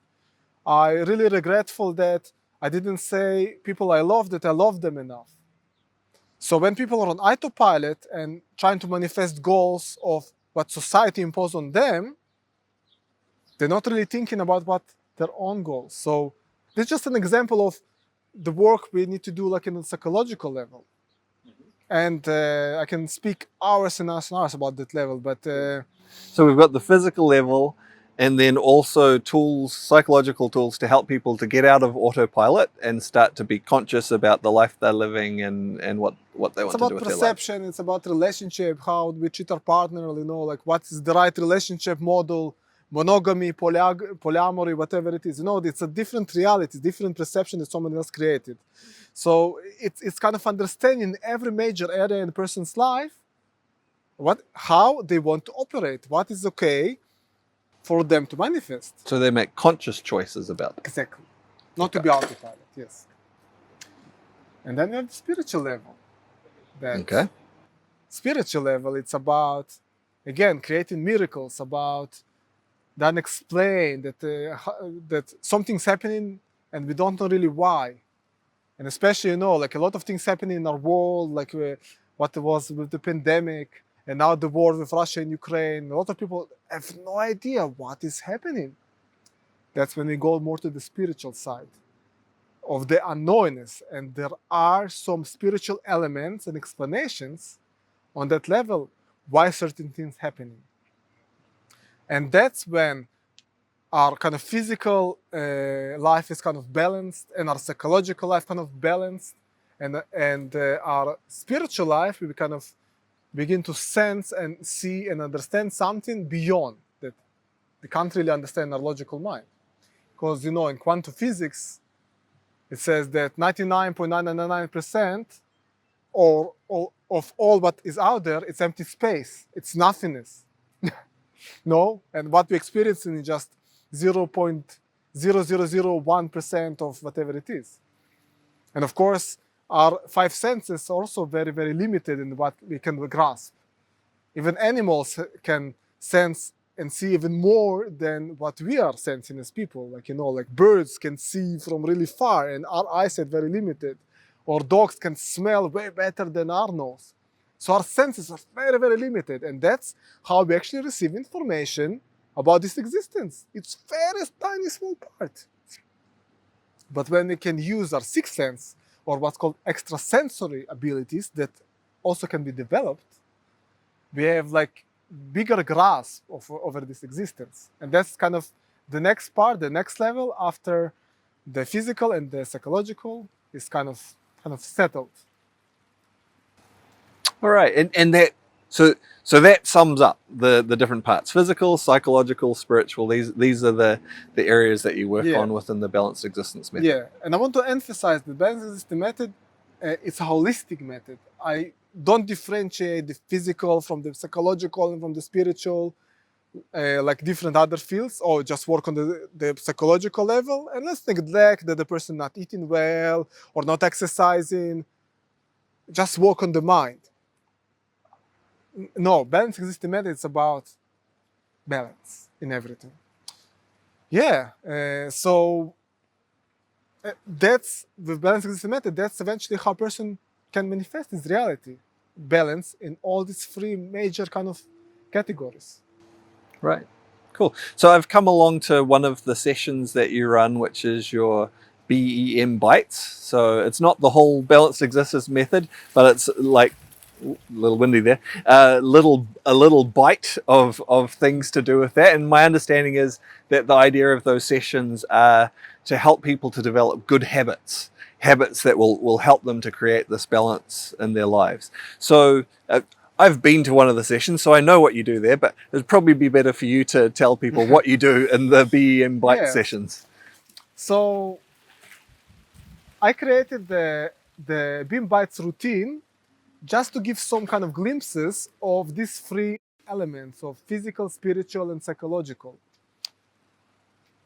I'm really regretful that I didn't say people I love that I love them enough. So when people are on autopilot and trying to manifest goals of what society imposed on them, they're not really thinking about what their own goals. So this is just an example of the work we need to do like in a psychological level. And I can speak hours and hours and hours about that level, but So we've got the physical level, and then also tools, psychological tools to help people to get out of autopilot and start to be conscious about the life they're living and what they it's want to about do with their lives. perception, it's about relationship, how we treat our partner, you know, like what is the right relationship model, monogamy, polyamory, whatever it is. You know, it's a different reality, different perception that someone else created. So it's kind of understanding every major area in a person's life, how they want to operate, what is okay for them to manifest. So they make conscious choices about it. Exactly. Not to be autopilot, yes. And then you have the spiritual level. Okay. Spiritual level, it's about, again, creating miracles, about the unexplained, that something's happening and we don't know really why. And especially, you know, like a lot of things happening in our world, like what was with the pandemic, and now the war with Russia and Ukraine. A lot of people have no idea what is happening. That's when we go more to the spiritual side of the unknownness. And there are some spiritual elements and explanations on that level why certain things happening. And that's when our kind of physical life is kind of balanced, and our psychological life kind of balanced, and our spiritual life, we kind of begin to sense and see and understand something beyond that we can't really understand our logical mind. Because, you know, in quantum physics, it says that 99.999% of all what is out there, it's empty space, it's nothingness. No, and what we experience is just 0.0001% of whatever it is. And of course, our five senses are also very, very limited in what we can grasp. Even animals can sense and see even more than what we are sensing as people. Like, you know, like birds can see from really far and our eyesight very limited. Or dogs can smell way better than our nose. So our senses are very, very limited. And that's how we actually receive information about this existence. It's very tiny, small part. But when we can use our sixth sense, or what's called extrasensory abilities that also can be developed, we have like bigger grasp over this existence. And that's kind of the next part, the next level after the physical and the psychological is kind of settled. All right, and that so that sums up the different parts: physical, psychological, spiritual. These are the areas that you work on within the balanced existence method. Yeah, and I want to emphasize the balanced existence method. It's a holistic method. I don't differentiate the physical from the psychological and from the spiritual, like different other fields, or just work on the psychological level, and let's neglect that the person not eating well or not exercising. Just work on the mind. No, balanced existence method is about balance in everything. Yeah, so that's with balanced existence method. That's eventually how a person can manifest his reality, balance in all these three major kind of categories. Right, cool. So I've come along to one of the sessions that you run, which is your BEM bites. So it's not the whole balanced existence method, but it's like a little windy there, a little bite of things to do with that. And my understanding is that the idea of those sessions are to help people to develop good habits that will help them to create this balance in their lives. So I've been to one of the sessions, so I know what you do there, but it'd probably be better for you to tell people what you do in the BEM bite sessions. So I created the BEM bites routine just to give some kind of glimpses of these three elements of physical, spiritual, and psychological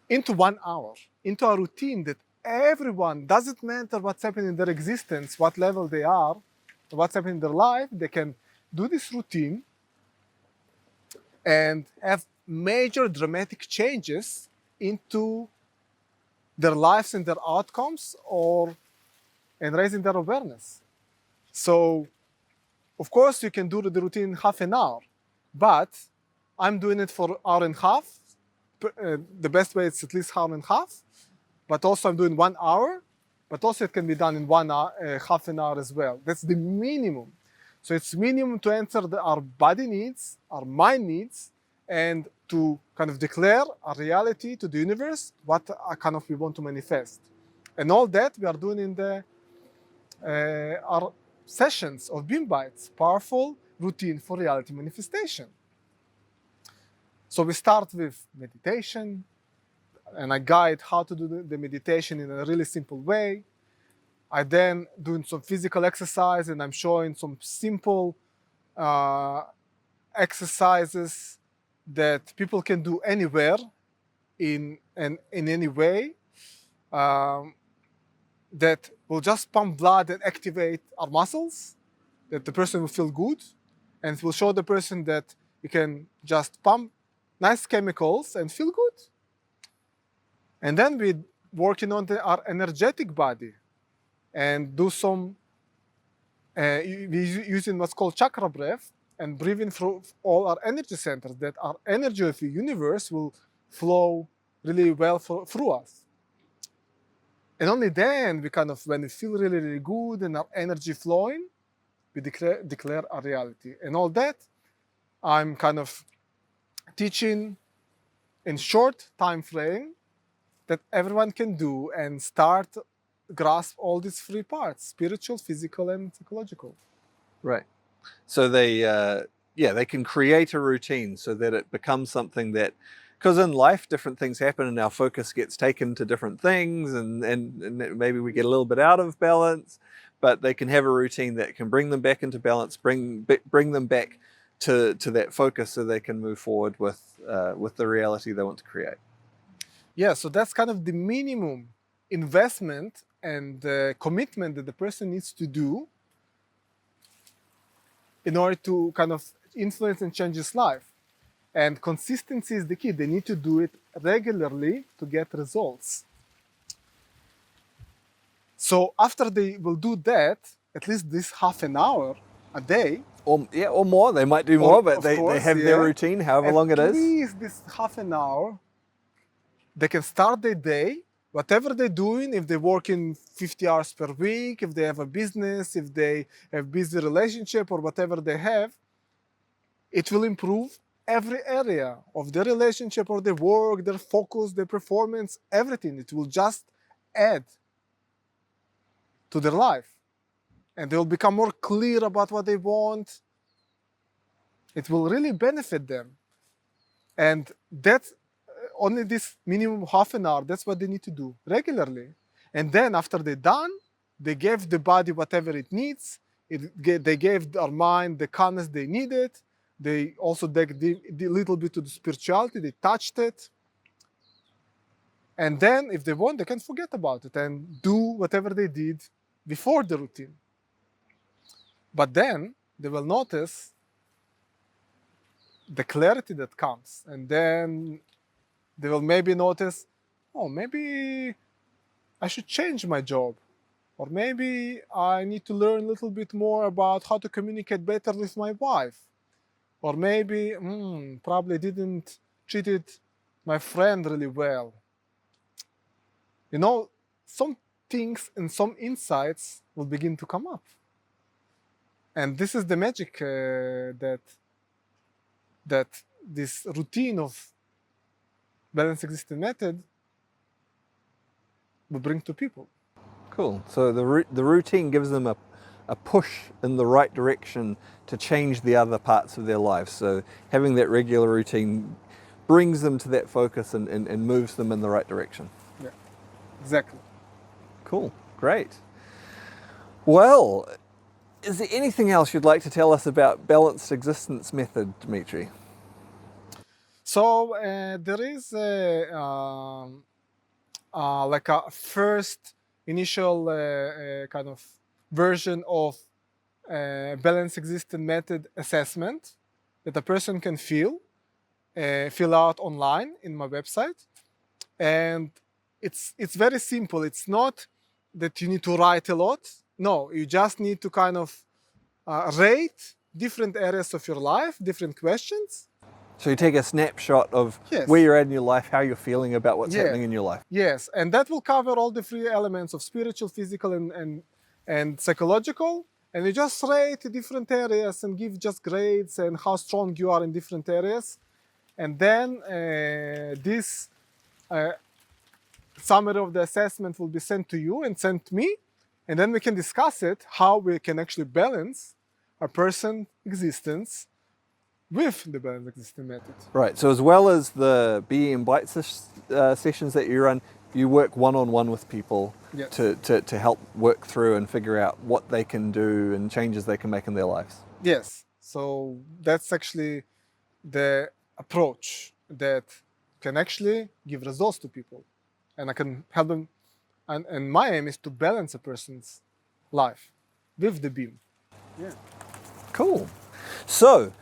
into 1 hour, into a routine that everyone, doesn't matter what's happening in their existence, what level they are, what's happening in their life, they can do this routine and have major dramatic changes into their lives and their outcomes and raising their awareness. So, of course, you can do the routine in half an hour, but I'm doing it for an hour and a half. The best way is at least hour and a half, but also I'm doing 1 hour, but also it can be done in 1 hour, half an hour as well. That's the minimum. So it's minimum to answer our body needs, our mind needs, and to kind of declare a reality to the universe, what kind of we want to manifest. And all that we are doing in our sessions of BEM Bites, powerful routine for reality manifestation. So we start with meditation, and I guide how to do the meditation in a really simple way. I then doing some physical exercise, and I'm showing some simple exercises that people can do anywhere in any way, that will just pump blood and activate our muscles, that the person will feel good, and it will show the person that you can just pump nice chemicals and feel good. And then we're working on our energetic body and do some, using what's called chakra breath and breathing through all our energy centers, that our energy of the universe will flow really well through us. And only then we kind of, when we feel really, really good and our energy flowing, we declare our reality. And all that, I'm kind of teaching in short time frame that everyone can do and start grasp all these three parts: spiritual, physical, and psychological. Right. So they can create a routine so that it becomes something that, because in life different things happen and our focus gets taken to different things, and maybe we get a little bit out of balance, but they can have a routine that can bring them back into balance, bring them back to that focus, so they can move forward with the reality they want to create. Yeah, so that's kind of the minimum investment and commitment that the person needs to do in order to kind of influence and change his life. And consistency is the key. They need to do it regularly to get results. So after they will do that, at least this half an hour a day, or more, they might do more, but they have their routine, however long it is. At least this half an hour, they can start their day, whatever they're doing, if they're working 50 hours per week, if they have a business, if they have busy relationship or whatever they have, it will improve every area of their relationship or their work, their focus, their performance, everything. It will just add to their life. And they'll become more clear about what they want. It will really benefit them. And that's only this minimum half an hour. That's what they need to do regularly. And then after they're done, they gave the body whatever it needs. They gave our mind the calmness they needed. They also did a little bit to the spirituality. They touched it. And then if they want, they can forget about it and do whatever they did before the routine. But then they will notice the clarity that comes. And then they will maybe notice, oh, maybe I should change my job. Or maybe I need to learn a little bit more about how to communicate better with my wife. Or maybe, probably didn't treated my friend really well. You know, some things and some insights will begin to come up. And this is the magic that this routine of balanced existence method will bring to people. Cool. So the routine gives them a push in the right direction to change the other parts of their lives. So having that regular routine brings them to that focus and moves them in the right direction. Yeah, exactly. Cool. Great. Well, is there anything else you'd like to tell us about balanced existence method, Dmitri? So there is like a first initial kind of version of balanced existence method assessment that a person can fill out online in my website. And it's very simple. It's not that you need to write a lot. No, you just need to kind of rate different areas of your life, different questions. So you take a snapshot of Yes. where you're at in your life, how you're feeling about what's Yeah. happening in your life. Yes, and that will cover all the three elements of spiritual, physical, and psychological. And you just rate different areas and give just grades and how strong you are in different areas. And then this summary of the assessment will be sent to you and sent to me. And then we can discuss it, how we can actually balance our person existence with the balanced existence method. Right, so as well as the BEM Bite sessions that you run, you work one-on-one with people Yes. to help work through and figure out what they can do and changes they can make in their lives. Yes, so that's actually the approach that can actually give results to people. And I can help them, and my aim is to balance a person's life with the BEM. Yeah. Cool. So,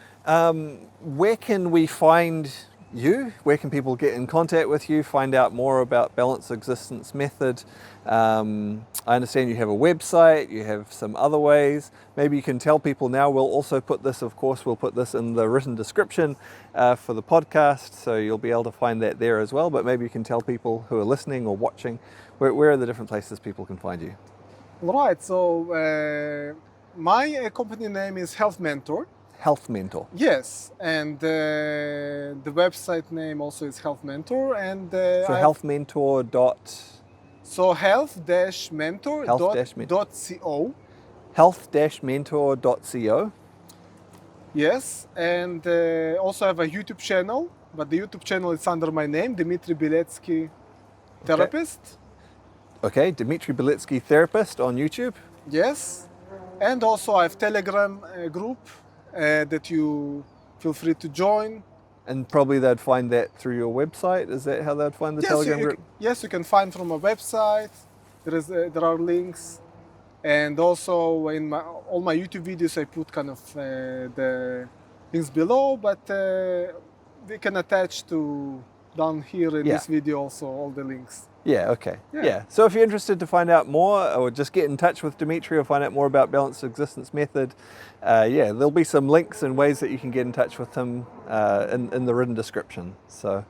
where can we find you? Where can people get in contact with you, find out more about Balanced Existence Method? I understand you have a website, you have some other ways. Maybe you can tell people now. We'll also put this, of course, we'll put this in the written description for the podcast, so you'll be able to find that there as well. But maybe you can tell people who are listening or watching, where are the different places people can find you? Right, so my company name is Health Mentor. Health Mentor. Yes, and the website name also is Health Mentor, and So healthmentor dot so health-mentor.co. health-mentor.co. Yes, and also have a YouTube channel, but the YouTube channel is under my name, Dmitri Biletzki, therapist. Okay, Dmitri Biletzki, therapist on YouTube. Yes, and also I have Telegram group that you feel free to join. And probably they'd find that through your website. Is that how they'd find the Telegram group? Yes, you can find from a website. There are links, and also in all my YouTube videos I put kind of the links below. But we can attach to down here in this video also all the links. Yeah, okay. Yeah. So if you're interested to find out more or just get in touch with Dmitri or find out more about Balanced Existence Method, there'll be some links and ways that you can get in touch with him in the written description. So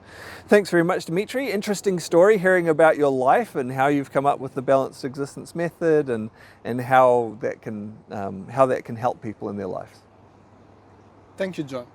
thanks very much, Dmitri. Interesting story hearing about your life and how you've come up with the Balanced Existence Method and how that can help people in their lives. Thank you, John.